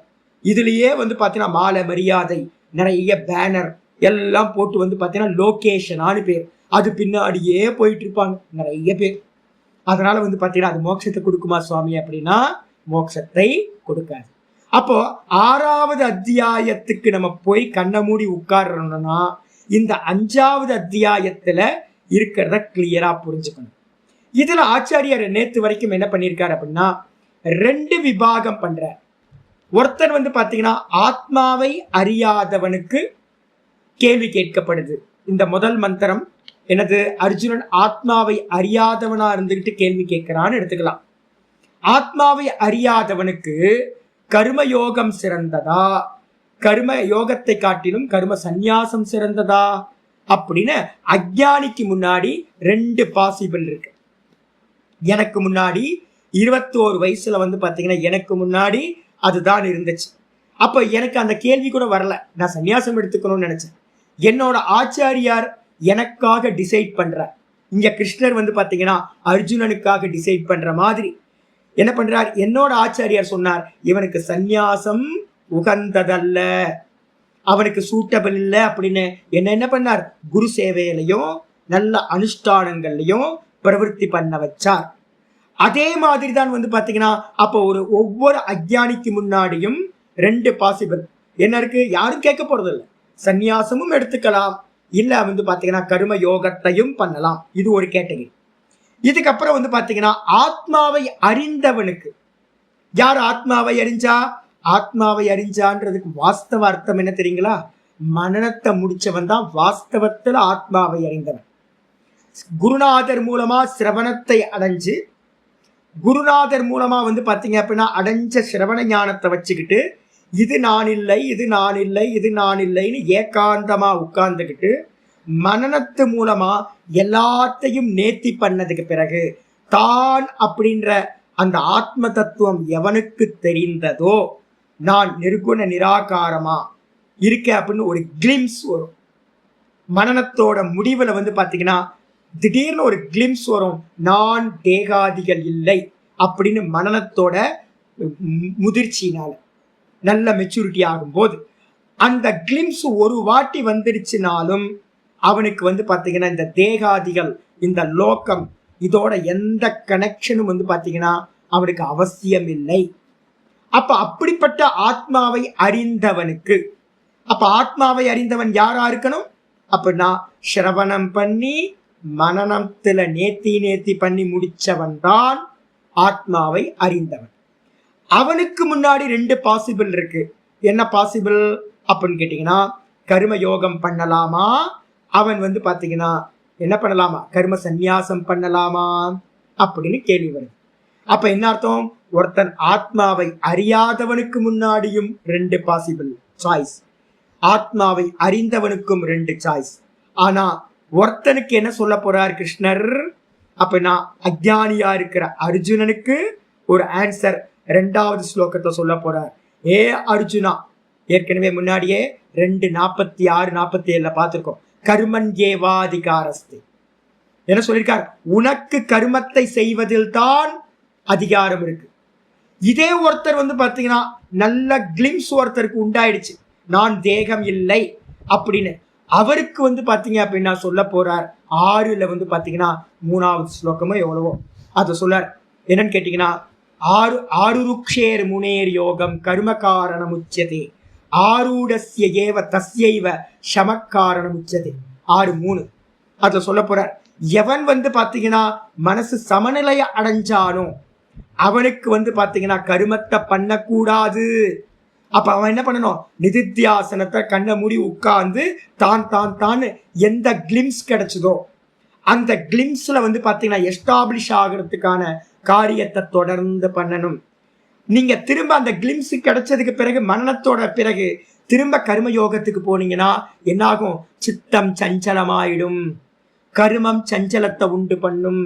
இதுலயே வந்து பாத்தீங்கன்னா மாலை மரியாதை, நிறைய பேனர் எல்லாம் போட்டு வந்து பார்த்தீங்கன்னா லோகேஷனானு பேர். அது பின்னாடியே போயிட்டு இருப்பாங்க நிறைய பேர். அதனால வந்து பார்த்தீங்கன்னா அது மோட்சத்தை கொடுக்குமா சுவாமி அப்படின்னா மோட்சத்தை கொடுக்காது. அப்போ 6வது அத்தியாயத்துக்கு நம்ம போய் கண்ணை மூடி உட்கார்றோம்னா இந்த 5வது அத்தியாயத்துல இருக்கிறத கிளியரா புரிஞ்சுக்கணும். இதுல ஆச்சாரியார் நேத்து வரைக்கும் என்ன பண்ணியிருக்காரு அப்படின்னா 2 விபாகம் பண்ற. ஒருத்தர் வந்து பாத்தீங்கன்னா ஆத்மாவை அறியாதவனுக்கு கேள்வி கேட்கப்படுது. இந்த முதல் மந்திரம் எனது அர்ஜுனன் ஆத்மாவை அறியாதவனா இருந்துகிட்டு கேள்வி கேட்கிறான்னு எடுத்துக்கலாம். ஆத்மாவை அறியாதவனுக்கு கர்மயோகம் சிறந்ததா, கர்ம யோகத்தை காட்டிலும் கர்ம சந்நியாசம் சிறந்ததா அப்படின்னு அஞ்ஞானிக்கு முன்னாடி 2 பாசிபிள் இருக்கு. எனக்கு முன்னாடி 21 வயசுல வந்து பாத்தீங்கன்னா எனக்கு முன்னாடி அதுதான் இருந்துச்சு. அப்ப எனக்கு அந்த கேள்வி கூட வரல. நான் சன்னியாசம் எடுத்துக்கணும்னு நினைச்சேன். என்னோட ஆச்சாரியார் எனக்காக டிசைட் பண்ற. இங்க கிருஷ்ணர் வந்து பாத்தீங்கன்னா அர்ஜுனனுக்காக டிசைட் பண்ற மாதிரி என்ன பண்றார், என்னோட ஆச்சாரியார் சொன்னார் இவனுக்கு சந்நியாசம் உகந்ததல்ல, அவனுக்கு சூட்டபிள் இல்லை அப்படின்னு என்ன பண்ணார், குரு சேவையிலையும் நல்ல அனுஷ்டானங்கள்லையும் பிரவருத்தி பண்ண வச்சார். அதே மாதிரி தான் வந்து பாத்தீங்கன்னா அப்போ ஒவ்வொரு அஞ்ஞானிக்கு முன்னாடியும் 2 பாசிபிள் என்ன இருக்கு, யாரும் கேட்க போறது இல்லை. சந்நியாசமும் எடுத்துக்கலாம், இல்ல வந்து பாத்தீங்கன்னா கர்ம யோகத்தையும் பண்ணலாம். இது ஒரு கேட்டகரி. இதுக்கப்புறம் வந்து பாத்தீங்கன்னா ஆத்மாவை அறிந்தவனுக்கு, யார் ஆத்மாவை அறிஞ்சா, ஆத்மாவை அறிஞ்சான்றதுக்கு வாஸ்தவ அர்த்தம் என்ன தெரியுங்களா, மனனத்தை முடிச்சவன் தான் வாஸ்தவத்துல ஆத்மாவை அறிந்தவன். குருநாதர் மூலமா சிரவணத்தை அடைஞ்சு, குருநாதர் மூலமா வந்து பாத்தீங்க அப்படின்னா அடைஞ்ச சிரவண ஞானத்தை வச்சுக்கிட்டு இது நான் இல்லை, இது நான் இல்லை, இது நான் இல்லைன்னு ஏகாந்தமா உட்கார்ந்துக்கிட்டு மனனத்து மூலமா எல்லாத்தையும் நேர்த்தி பண்ணதுக்கு பிறகு தான் அப்படின்ற அந்த ஆத்ம தத்துவம் எவனுக்கு தெரிந்ததோ, நான் நிர்குண நிராகாரமா இருக்கேன் அப்படின்னு ஒரு கிளிம்ஸ் வரும். மனனத்தோட முடிவுல வந்து பாத்தீங்கன்னா திடீர்னு ஒரு கிளிம்ஸ் வரும், நான் தேகாதிகள் இல்லை அப்படின்னு. மனனத்தோட முதிர்ச்சினால நல்ல மெச்சூரிட்டி ஆகும்போது அந்த கிளிம்ஸ் ஒரு வாட்டி வந்துடுச்சுனாலும் அவனுக்கு வந்து பாத்தீங்கன்னா இந்த தேகாதிகள், இந்த லோகம், இதோட எந்த கனெக்ஷனும் வந்து பாத்தீங்கன்னா அவனுக்கு அவசியம் இல்லை. அப்ப அப்படிப்பட்ட ஆத்மாவை அறிந்தவனுக்கு, அப்ப ஆத்மாவை அறிந்தவன் யாரா இருக்கணும் அப்படின்னா சிரவணம் பண்ணி மனனத்துல நேர்த்தி பண்ணி முடிச்சவன் தான் ஆத்மாவை அறிந்தவன். அவனுக்கு முன்னாடி 2 பாசிபிள் இருக்கு. என்ன பாசிபிள் அப்படின்னு கேட்டீங்கன்னா கர்ம யோகம் பண்ணலாமா, அவன் வந்து பாத்தீங்கன்னா என்ன பண்ணலாமா, கர்ம சந்நியாசம் பண்ணலாமா அப்படின்னு கேள்வி வருது. அப்ப என்ன அர்த்தம், ஒருத்தன் ஆத்மாவை அறியாதவனுக்கு முன்னாடியும் 2 பாசிபிள் சாய்ஸ், ஆத்மாவை அறிந்தவனுக்கும் 2 சாய்ஸ். ஆனா ஒருத்தனுக்கு என்ன சொல்ல போறார் கிருஷ்ணர் அப்படின்னா அஞ்ஞானியா இருக்கிற அர்ஜுனனுக்கு ஒரு ஆன்சர் 2வது ஸ்லோகத்தை சொல்ல போறார். ஏ அர்ஜுனா, ஏற்கனவே முன்னாடியே 2:46, 47 பார்த்திருக்கோம். கர்மன் ஏவாதிகாரஸ்தே என்ன சொல்லியிருக்கார், உனக்கு கர்மத்தை செய்வதில் தான் அதிகாரம் இருக்கு. இதே ஒருத்தர் வந்து பாத்தீங்கன்னா நல்ல கிளிம்ஸ் ஒருத்தருக்கு உண்டாயிடுச்சு, நான் தேகம் இல்லை அப்படின்னு. அவருக்கு வந்து பாத்தீங்க அப்படின்னா சொல்ல போறார் 6ல வந்து பாத்தீங்கன்னா 3வது ஸ்லோகமோ எவ்வளவோ அதை சொல்றார். என்னன்னு கேட்டீங்கன்னா ஆருருக்ஷேர் முனேர் யோகம் கர்ம காரணம் உச்சதே ஆரூடஸ்ய ஏவ தஸ்யைவ சமக்காரணம் உச்சதே 6:3 அதை சொல்ல போறார். எவன் வந்து பாத்தீங்கன்னா மனசு சமநிலையை அடைஞ்சானோ அவனுக்கு வந்து பாத்தீங்கன்னா கர்மத்தை பண்ணக்கூடாது. அப்ப அவன் என்ன பண்ணணும், நிதித்தியாசனத்தை கண்ணை மூடி உட்கார்ந்து தான் எந்த கிளிம்ஸ் கிடைச்சதோ அந்த கிளிம்ஸ்ல வந்து பாத்தீங்கன்னா எஸ்டாப்ளிஷ் ஆகிறதுக்கான காரியத்தை தொடர்ந்து பண்ணணும். நீங்க திரும்ப அந்த கிளிம்ஸ் கிடைச்சதுக்கு பிறகு மனனத்தோட பிறகு திரும்ப கர்ம யோகத்துக்கு போனீங்கன்னா என்னாகும், சித்தம் சஞ்சலமாயிடும், கர்மம் சஞ்சலத்தை உண்டு பண்ணும்.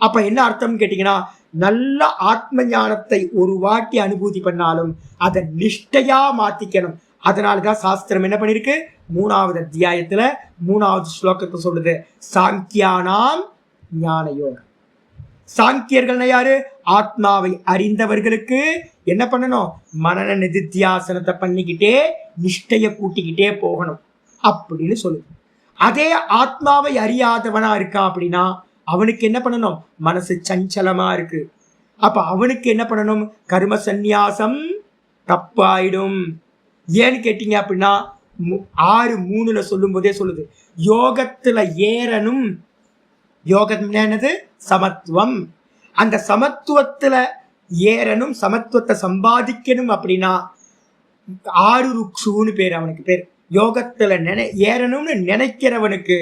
அப்ப என்ன அர்த்தம் கேட்டீங்கன்னா நல்ல ஆத்ம ஞானத்தை ஒரு வாட்டி அனுபூதி பண்ணாலும் அதை நிஷ்டையா மாத்திக்கணும். அதனாலதான் சாஸ்திரம் என்ன பண்ணிருக்கு, 3வது அத்தியாயத்துல 3வது ஸ்லோகத்தை சொல்லுது, சாங்கியானாம் ஞான யோகம். சாங்கியர்கள் யாரு, ஆத்மாவை அறிந்தவர்களுக்கு என்ன பண்ணணும், மனன நிதித்தியாசனத்தை பண்ணிக்கிட்டே நிஷ்டைய கூட்டிக்கிட்டே போகணும். அப்படின்னு சொல்லுது. அதே ஆத்மாவை அறியாதவனா இருக்கான் அப்படின்னா அவனுக்கு என்ன பண்ணணும்? மனசு சஞ்சலமா இருக்கு. அப்ப அவனுக்கு என்ன பண்ணணும்? கர்ம சந்நியாசம் தப்பாயிடும். ஏன்னு கேட்டீங்க அப்படின்னா 6:3 சொல்லும் போதே சொல்லுது, யோகத்துல ஏறணும். யோகம் என்னது? சமத்துவம். அந்த சமத்துவத்துல ஏறணும், சமத்துவத்தை சம்பாதிக்கணும் அப்படின்னா 6 ருக்ஷுன்னு பேர் அவனுக்கு பேர். யோகத்துல ஏறணும்னு நினைக்கிறவனுக்கு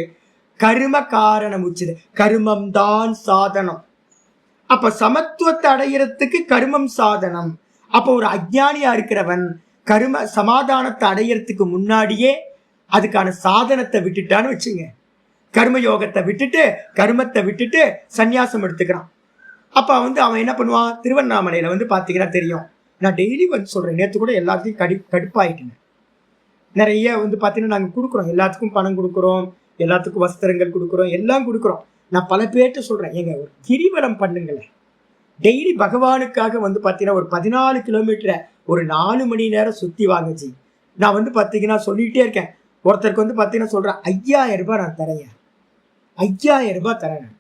கர்ம காரணம் உச்சிது. கர்மம் தான் சாதனம். அப்ப சமத்துவத்தை அடையறதுக்கு கர்மம் சாதனம். அப்ப ஒரு அஞ்ஞானியா இருக்கிறவன் கர்ம சமாதானத்தை அடையறதுக்கு முன்னாடியே அதுக்கான சாதனத்தை விட்டுட்டான்னு வச்சுங்க. கர்ம யோகத்தை விட்டுட்டு கர்மத்தை விட்டுட்டு சந்நியாசம் எடுத்துக்கிறான். அப்ப அவன் என்ன பண்ணுவான்? திருவண்ணாமலையில பாத்தீங்கன்னா தெரியும், நான் டெய்லி சொல்றேன், நேற்று கூட எல்லாத்தையும் கடுப்பாயிட்டேன். நிறைய பாத்தீங்கன்னா நாங்க கொடுக்குறோம், எல்லாத்துக்கும் பணம் கொடுக்குறோம், எல்லாத்துக்கும் வஸ்திரங்கள் கொடுக்குறோம், எல்லாம் கொடுக்குறோம். நான் பல பேர்ட்ட சொல்றேன், ஏங்க ஒரு கிரிவலம் பண்ணுங்களேன். டெய்லி பகவானுக்காக பாத்தீங்கன்னா ஒரு 14 கிலோமீட்டரை ஒரு 4 மணி நேரம் சுத்தி வாங்கச்சி. நான் பாத்தீங்கன்னா சொல்லிட்டே இருக்கேன். ஒருத்தருக்கு பாத்தீங்கன்னா சொல்றேன், 5000 ரூபாய் நான் தரேன், 5000 ரூபாய் தரேன்.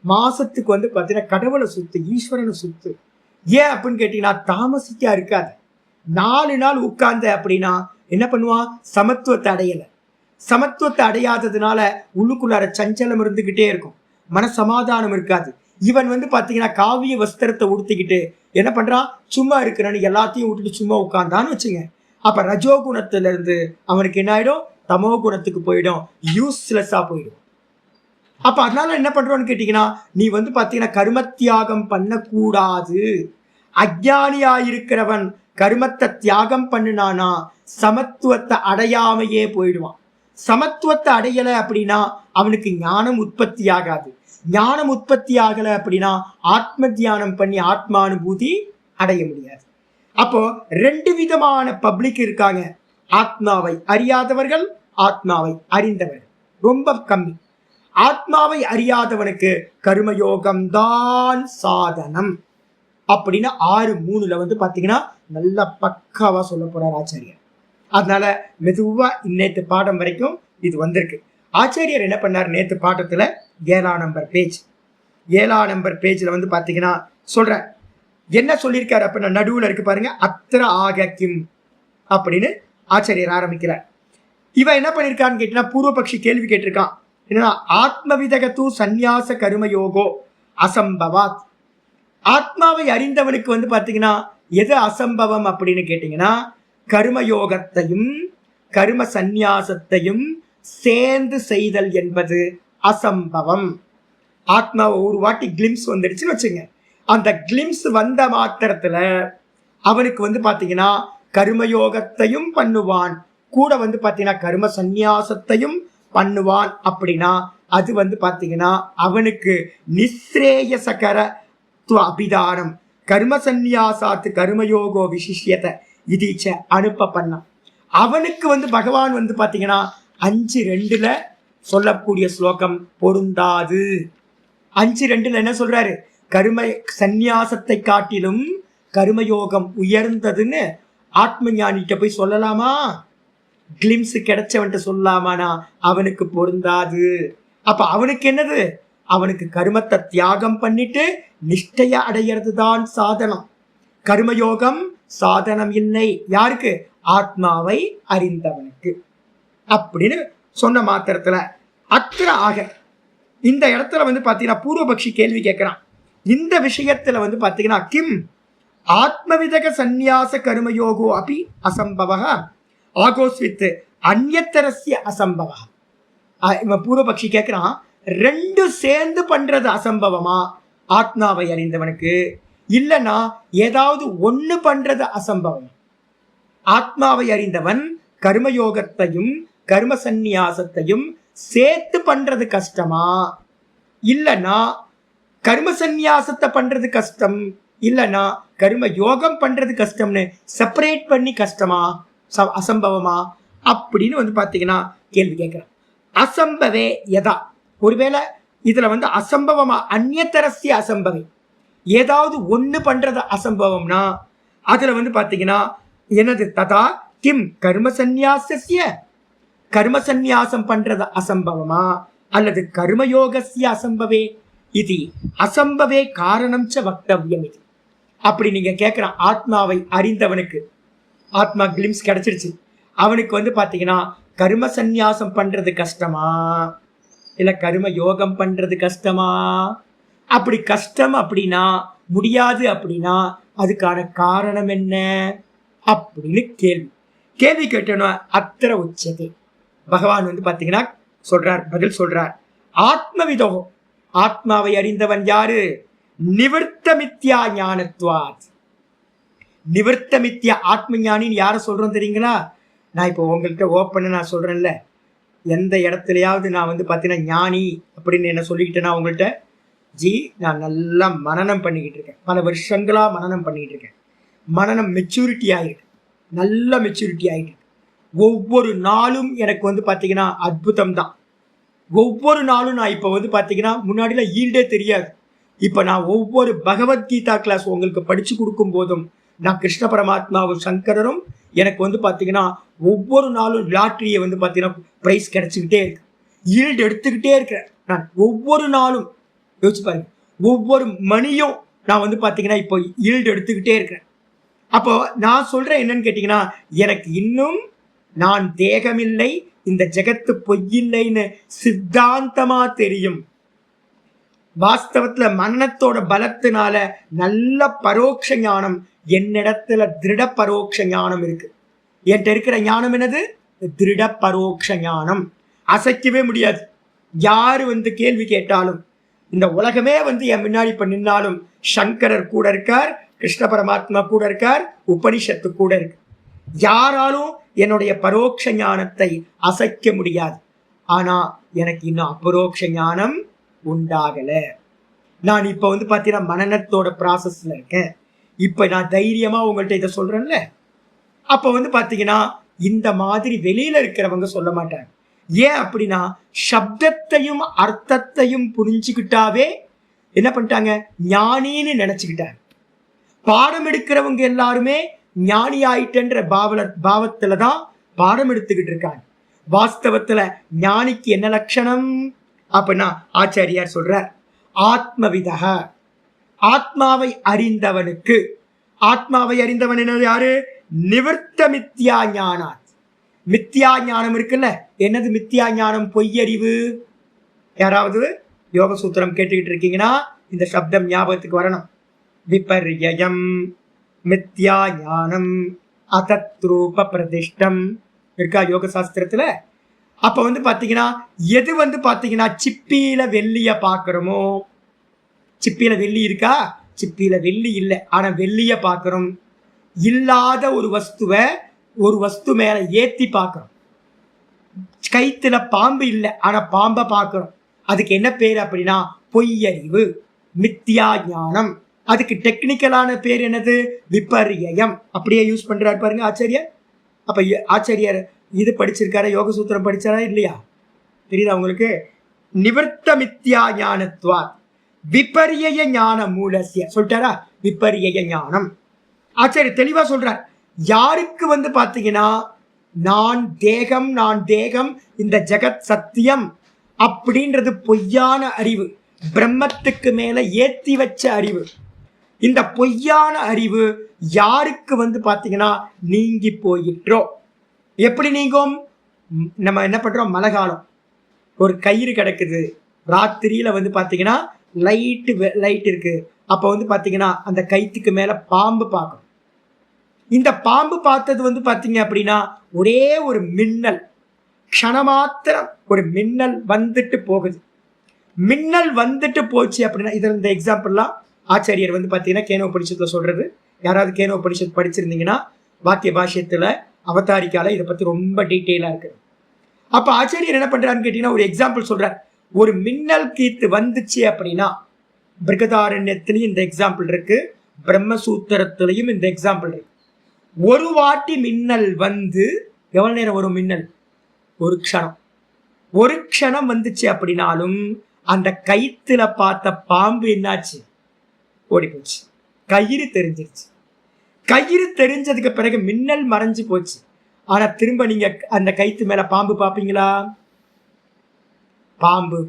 மாசத்துக்கு பாத்தீங்கன்னா கடவுளை சுத்து, ஈஸ்வரனை சுத்து. ஏன் அப்படின்னு கேட்டீங்கன்னா தாமசிக்கா இருக்காது. 4 நாள் உட்கார்ந்த அப்படின்னா என்ன பண்ணுவான்? சமத்துவத்தை அடையலை. சமத்துவத்தை அடையாததுனால உள்ளுக்குள்ளார சஞ்சலம் இருந்துகிட்டே இருக்கும், மன சமாதானம் இருக்காது. இவன் பாத்தீங்கன்னா காவிய வஸ்திரத்தை உடுத்திக்கிட்டு என்ன பண்றான்? சும்மா இருக்கிறான்னு எல்லாத்தையும் விட்டுட்டு சும்மா உட்கார்ந்தான்னு வச்சுங்க. அப்ப ரஜோகுணத்துல இருந்து அவனுக்கு என்ன ஆயிடும்? தமோ குணத்துக்கு போயிடும், யூஸ்லெஸ்ஸா போயிடும். அப்ப அதனால என்ன பண்றோம்னு கேட்டீங்கன்னா, நீ பாத்தீங்கன்னா கர்ம தியாகம் பண்ணக்கூடாது. அஞ்ஞானியா இருக்கிறவன் கர்மத்தை தியாகம் பண்ணினானா சமத்துவத்தை அடையாமையே போயிடுவான். சமத்துவத்தை அடையல அப்படின்னா அவனுக்கு ஞானம் உற்பத்தி ஆகாது. ஞானம் உற்பத்தி ஆகல அப்படின்னா ஆத்ம தியானம் பண்ணி ஆத்மானுபூதி அடைய முடியாது. அப்போ 2 விதமான பப்ளிக் இருக்காங்க, ஆத்மாவை அறியாதவர்கள், ஆத்மாவை அறிந்தவர்கள் ரொம்ப கம்மி. ஆத்மாவை அறியாதவனுக்கு கர்மயோகம் தான் சாதனம் அப்படின்னு 6:3 பாத்தீங்கன்னா நல்லா பக்காவா சொல்ல போறார் ஆச்சாரியர். அதனால மெதுவா நேற்று பாடம் வரைக்கும் இது வந்திருக்கு. ஆச்சாரியர் என்ன பண்ணார்? நேற்று பாடத்துல 7ஆம் நம்பர் பேஜ்ல பாத்தீங்கன்னா சொல்ற என்ன சொல்லியிருக்காரு அப்படின்னா, நடுவுல இருக்கு பாருங்க, அத்திர ஆக கிம் அப்படின்னு ஆச்சாரியர் ஆரம்பிக்கிறார். இவன் என்ன பண்ணிருக்கான்னு கேட்டீங்கன்னா, பூர்வபக்ஷி கேள்வி கேட்டிருக்கான். என்னன்னா, ஆத்மவிதகத்து சந்நியாச கர்மயோகோ அசம்பவாத். ஆத்மாவை அறிந்தவனுக்கு பாத்தீங்கன்னா எது அசம்பவம் அப்படின்னு கேட்டீங்கன்னா, கர்மயோகத்தையும் கர்ம சந்நியாசத்தையும் சேர்ந்து செய்தல் என்பது அசம்பவம். ஆத்மாவை ஒரு வாட்டி கிளிம்ஸ் வந்துடுச்சுன்னு வச்சுங்க, அந்த கிளிம்ஸ் வந்த மாத்திரத்துல அவனுக்கு பாத்தீங்கன்னா கர்மயோகத்தையும் பண்ணுவான், கூட பாத்தீங்கன்னா கர்ம சந்நியாசத்தையும் பண்ணுவான். அப்படின்னா அது பாத்தீங்கன்னா அவனுக்கு நிஸ்ரேயசகர அபிதானம் கர்ம சந்நியாசாத்து கர்மயோகோ விசிஷ்யத்தை இதீச்ச அனுப்ப பண்ணான். அவனுக்கு பகவான் பாத்தீங்கன்னா 5:2 சொல்லக்கூடிய ஸ்லோகம் பொருந்தாது. 5:2 என்ன சொல்றாரு? கர்ம சந்நியாசத்தை காட்டிலும் கர்மயோகம் உயர்ந்ததுன்னு ஆத்ம ஞானிட்ட போய் சொல்லலாமா? கிளிம்ஸ் கிடைச்சவன்ட்டு சொல்லலாமானா அவனுக்கு பொருந்தாது. அப்ப அவனுக்கு என்னது? அவனுக்கு கர்மத்தை தியாகம் பண்ணிட்டு நிஷ்டைய அடையிறது தான் சாதனம். கர்மயோகம் சாதனம் இல்லை. யாருக்கு? ஆத்மாவை அறிந்தவனுக்கு. அப்படின்னு சொன்ன மாத்திரத்துல அத்திர ஆக இந்த இடத்துல பாத்தீங்கன்னா பூர்வபக்ஷி கேள்வி கேட்கிறான். இந்த விஷயத்துல பாத்தீங்கன்னா கிம் ஆத்மவிதக சந்நியாச கர்மயோகோ அப்படி அசம்பவ ஆகோஸ்வித் அந்யத்தரஸ்ய அசம்பவ. இவன் பூர்வபக்ஷி கேட்கிறான், 2 சேர்ந்து பண்றது அசம்பவமா ஆத்மாவை அறிந்தவனுக்கு, இல்லைன்னா ஏதாவது 1 பண்றது அசம்பவம்? ஆத்மாவை அறிந்தவன் கர்மயோகத்தையும் கர்ம சந்நியாசத்தையும் சேர்த்து பண்றது கஷ்டமா, இல்லைன்னா கர்ம சந்நியாசத்தை பண்றது கஷ்டம், இல்லைன்னா கர்ம யோகம் பண்றது கஷ்டம்னு செப்பரேட் பண்ணி கஷ்டமா அசம்பவமா அப்படின்னு பாத்தீங்கன்னா கேள்வி கேட்கிறான். அசம்பவே யதா, ஒருவேளை இதுல அசம்பவமா அந்நியத்தரஸ்ய அசம்பவி, ஏதாவது 1 பண்றது அசம்பவம்னா அதுல பாத்தீங்கன்னா என்னது? ததா கிம் கர்ம சந்நியாசஸ்ய கர்ம சந்நியாசம் பண்றது அசம்பவமா அல்லது கர்மயோகசிய அசம்பவே இது அசம்பவே காரணம் ச வக்தவ்யம் இது. அப்படி நீங்க கேட்கலாம். ஆத்மாவை அறிந்தவனுக்கு ஆத்மா கிளிம்ஸ் கிடைச்சிருச்சு, அவனுக்கு பாத்தீங்கன்னா கர்ம சந்நியாசம் பண்றது கஷ்டமா இல்ல கர்ம யோகம் பண்றது கஷ்டமா? அப்படி கஷ்டம் அப்படின்னா, முடியாது அப்படின்னா அதுக்கான காரணம் என்ன அப்படின்னு கேள்வி கேட்டோம். அத்திர உச்சதே பகவான் பாத்தீங்கன்னா சொல்றார், பதில் சொல்றார். ஆத்மவிதோ, ஆத்மாவை அறிந்தவன் யாரு? நிவர்த்த மித்யா ஞானத்வாத். நிவர்த்த மித்யா ஆத்ம ஞானின்னு யார சொல்றோம் தெரியுங்களா? நான் இப்போ உங்கள்கிட்ட ஓப்பன் நான் சொல்றேன்ல, எந்த இடத்துலயாவது நான் பாத்தீங்கன்னா ஞானி அப்படின்னு என்ன சொல்லிக்கிட்டேன்னா உங்கள்கிட்ட, ஜி நான் நல்லா மனனம் பண்ணிக்கிட்டு இருக்கேன், பல வருஷங்களா மனனம் பண்ணிக்கிட்டு இருக்கேன், மனனம் மெச்சூரிட்டி ஆகிட்டு, நல்ல மெச்சூரிட்டி ஆகிட்டு, ஒவ்வொரு நாளும் எனக்கு பாத்தீங்கன்னா அற்புதம் தான். ஒவ்வொரு நாளும் நான் இப்போ பாத்தீங்கன்னா முன்னாடிலாம் ஈல்டே தெரியாது, இப்போ நான் ஒவ்வொரு பகவத்கீதா கிளாஸ் உங்களுக்கு படிச்சு கொடுக்கும் போதும் நான் கிருஷ்ண பரமாத்மாவும் சங்கரரும் எனக்கு பாத்தீங்கன்னா ஒவ்வொரு நாளும் லாட்ரியை பாத்தீங்கன்னா பிரைஸ் கிடைச்சிக்கிட்டே இருக்கு, ஈல்டு எடுத்துக்கிட்டே இருக்கிறேன் நான் ஒவ்வொரு நாளும். யோசிச்சு பாருங்க, ஒவ்வொரு மணியும் நான் பாத்தீங்கன்னா இப்போ ஈல்டு எடுத்துக்கிட்டே இருக்கிறேன். அப்போ நான் சொல்றேன் என்னன்னு கேட்டீங்கன்னா, எனக்கு இன்னும் நான் தேகமில்லை, இந்த ஜெகத்து பொய்யில்லைன்னு சித்தாந்தமா தெரியும். வாஸ்தவத்துல மனநத்தோட பலத்தினால நல்ல பரோட்ச ஞானம் என்னிடத்துல திருட பரோட்ச ஞானம் இருக்கு. என்கிட்ட இருக்கிற ஞானம் என்னது? திருட பரோட்ச ஞானம். அசைக்கவே முடியாது. யாரு கேள்வி கேட்டாலும், இந்த உலகமே என் முன்னாடி இப்ப நின்னாலும் சங்கரர் கூட இருக்கார், கிருஷ்ண பரமாத்மா கூட இருக்கார், உபனிஷத்து கூட இருக்கு. யாராலும் என்னுடைய பரோட்ச ஞானத்தை அசைக்க முடியாது. ஆனா எனக்கு இன்னும் அபரோக்ஷ ஞானம் உண்டாகல. நான் இப்ப பாத்தீங்கன்னா மனநத்தோட ப்ராசஸ்ல இருக்கேன். இப்ப நான் தைரியமா உங்கள்கிட்ட இதை சொல்றேன்ல, அப்ப பாத்தீங்கன்னா இந்த மாதிரி வெளியில இருக்கிறவங்க சொல்ல மாட்டாங்க. ஏன் அப்படின்னா, சப்தத்தையும் அர்த்தத்தையும் புரிஞ்சுக்கிட்டாவே என்ன பண்ணிட்டாங்க, ஞானின்னு நினைச்சுக்கிட்டாங்க. பாடம் எடுக்கிறவங்க எல்லாருமே ஞானி ஆயிட்டன்ற பாவத்துலதான் பாடம் எடுத்துக்கிட்டு இருக்காங்க. வாஸ்தவத்துல ஞானிக்கு என்ன லட்சணம் அப்படின்னா, ஆச்சாரியார் சொல்றார், ஆத்மவிதக, ஆத்மாவை அறிந்தவனுக்கு. ஆத்மாவை அறிந்தவன் என்ன யாரு? நிவர்த்த மித்யா ஞானாத். மித்யா ஞானம் இருக்குல்ல, என்னது மித்யா ஞானம்? பொய்யறிவு. யாராவது யோக சூத்திரம் கேட்டுக்கிட்டு இருக்கீங்கன்னா இந்த சப்தம் ஞாபகத்துக்கு வரணும். விபர்யம் மித்யா ஞானம் அதத்ரூப பிரதிஷ்டம் இருக்கா யோக சாஸ்திரத்துல. அப்ப பாத்தீங்கன்னா எது பாத்தீங்கன்னா சிப்பியில வெள்ளிய பாக்குறோமோ, சிப்பியில வெள்ளி இருக்கா? சிப்பியில வெள்ளி இல்லை, ஆனா வெள்ளிய பாக்குறோம். இல்லாத ஒரு வஸ்துவை ஒரு வஸ்து மேல ஏத்தி பாக்குறோம். கைத்துல பாம்பு இல்லை, ஆனா பாம்பை பாக்குறோம். அதுக்கு என்ன பேர் அப்படின்னா பொய்யறிவு, மித்யா ஞானம். அதுக்கு டெக்னிக்கலான பேர் என்னது? விபர்யம். அப்படியே யூஸ் பண்றாரு பாருங்க ஆச்சாரியர். அப்ப ஆச்சாரியர் இது படிச்சிருக்காரு, யோக சூத்திரம் படிச்சாரா இல்லையா? தெரியுதா உங்களுக்கு? நிவர்த்த மித்யா ஞானத்வா விபரிய ஞான மூலசிய சொல்லிட்டாரா? விபரிய ஞானம் ஆச்சாரியர் தெளிவா சொல்றார். யாருக்கு பாத்தீங்கன்னா நான் தேகம், நான் தேகம், இந்த ஜெகத் சத்தியம் அப்படின்றது பொய்யான அறிவு, பிரம்மத்துக்கு மேல ஏத்தி வச்ச அறிவு. இந்த பொய்யான அறிவு யாருக்கு பாத்தீங்கன்னா நீங்கி போயிற்றோ. எப்படி நீங்கும்? நம்ம என்ன பண்றோம், மழை காலம், ஒரு கயிறு கிடக்குது, ராத்திரியில பாத்தீங்கன்னா லைட் இருக்கு, அப்ப பாத்தீங்கன்னா அந்த கயிற்றுக்கு மேல பாம்பு பார்க்கணும். இந்த பாம்பு பார்த்தது பாத்தீங்க அப்படின்னா ஒரே ஒரு மின்னல், க்ஷணமாத்திரம் ஒரு மின்னல் வந்துட்டு போகுது. மின்னல் வந்துட்டு போச்சு அப்படின்னா, இதில் இந்த எக்ஸாம்பிள்லாம் ஆச்சாரியர் பாத்தீங்கன்னா கேனோபனிஷத்துல சொல்றது. யாராவது கேனோபனிஷத் படிச்சிருந்தீங்கன்னா வாக்கிய பாஷ்யத்துல அவதாரிக்கால இதை பத்தி ரொம்ப டீட்டெயிலா இருக்கு. அப்ப ஆச்சாரியர் என்ன பண்றாருன்னு கேட்டீங்கன்னா ஒரு எக்ஸாம்பிள் சொல்றார். ஒரு மின்னல் கீத்து வந்துச்சு அப்படின்னா, பிருகதாரண்யத்திலையும் இந்த எக்ஸாம்பிள் இருக்கு, பிரம்மசூத்திரத்திலையும் இந்த எக்ஸாம்பிள் இருக்கு. ஒரு வாட்டி மின்னல் வந்து எவ்வளவு நேரம் வரும்? மின்னல் ஒரு க்ஷணம். ஒரு க்ஷணம் வந்துச்சு அப்படின்னாலும் அந்த கயித்துல பார்த்த பாம்பு என்னாச்சு? ஓடி போச்சு. கயிறு தெரிஞ்சிருச்சு. கயிறு தெரிஞ்சதுக்கு பிறகு மின்னல் மறைஞ்சு போச்சு. ஆனா திரும்ப நீங்க அந்த கைத்து மேல பாம்பு பார்ப்பீங்களா? பாம்பு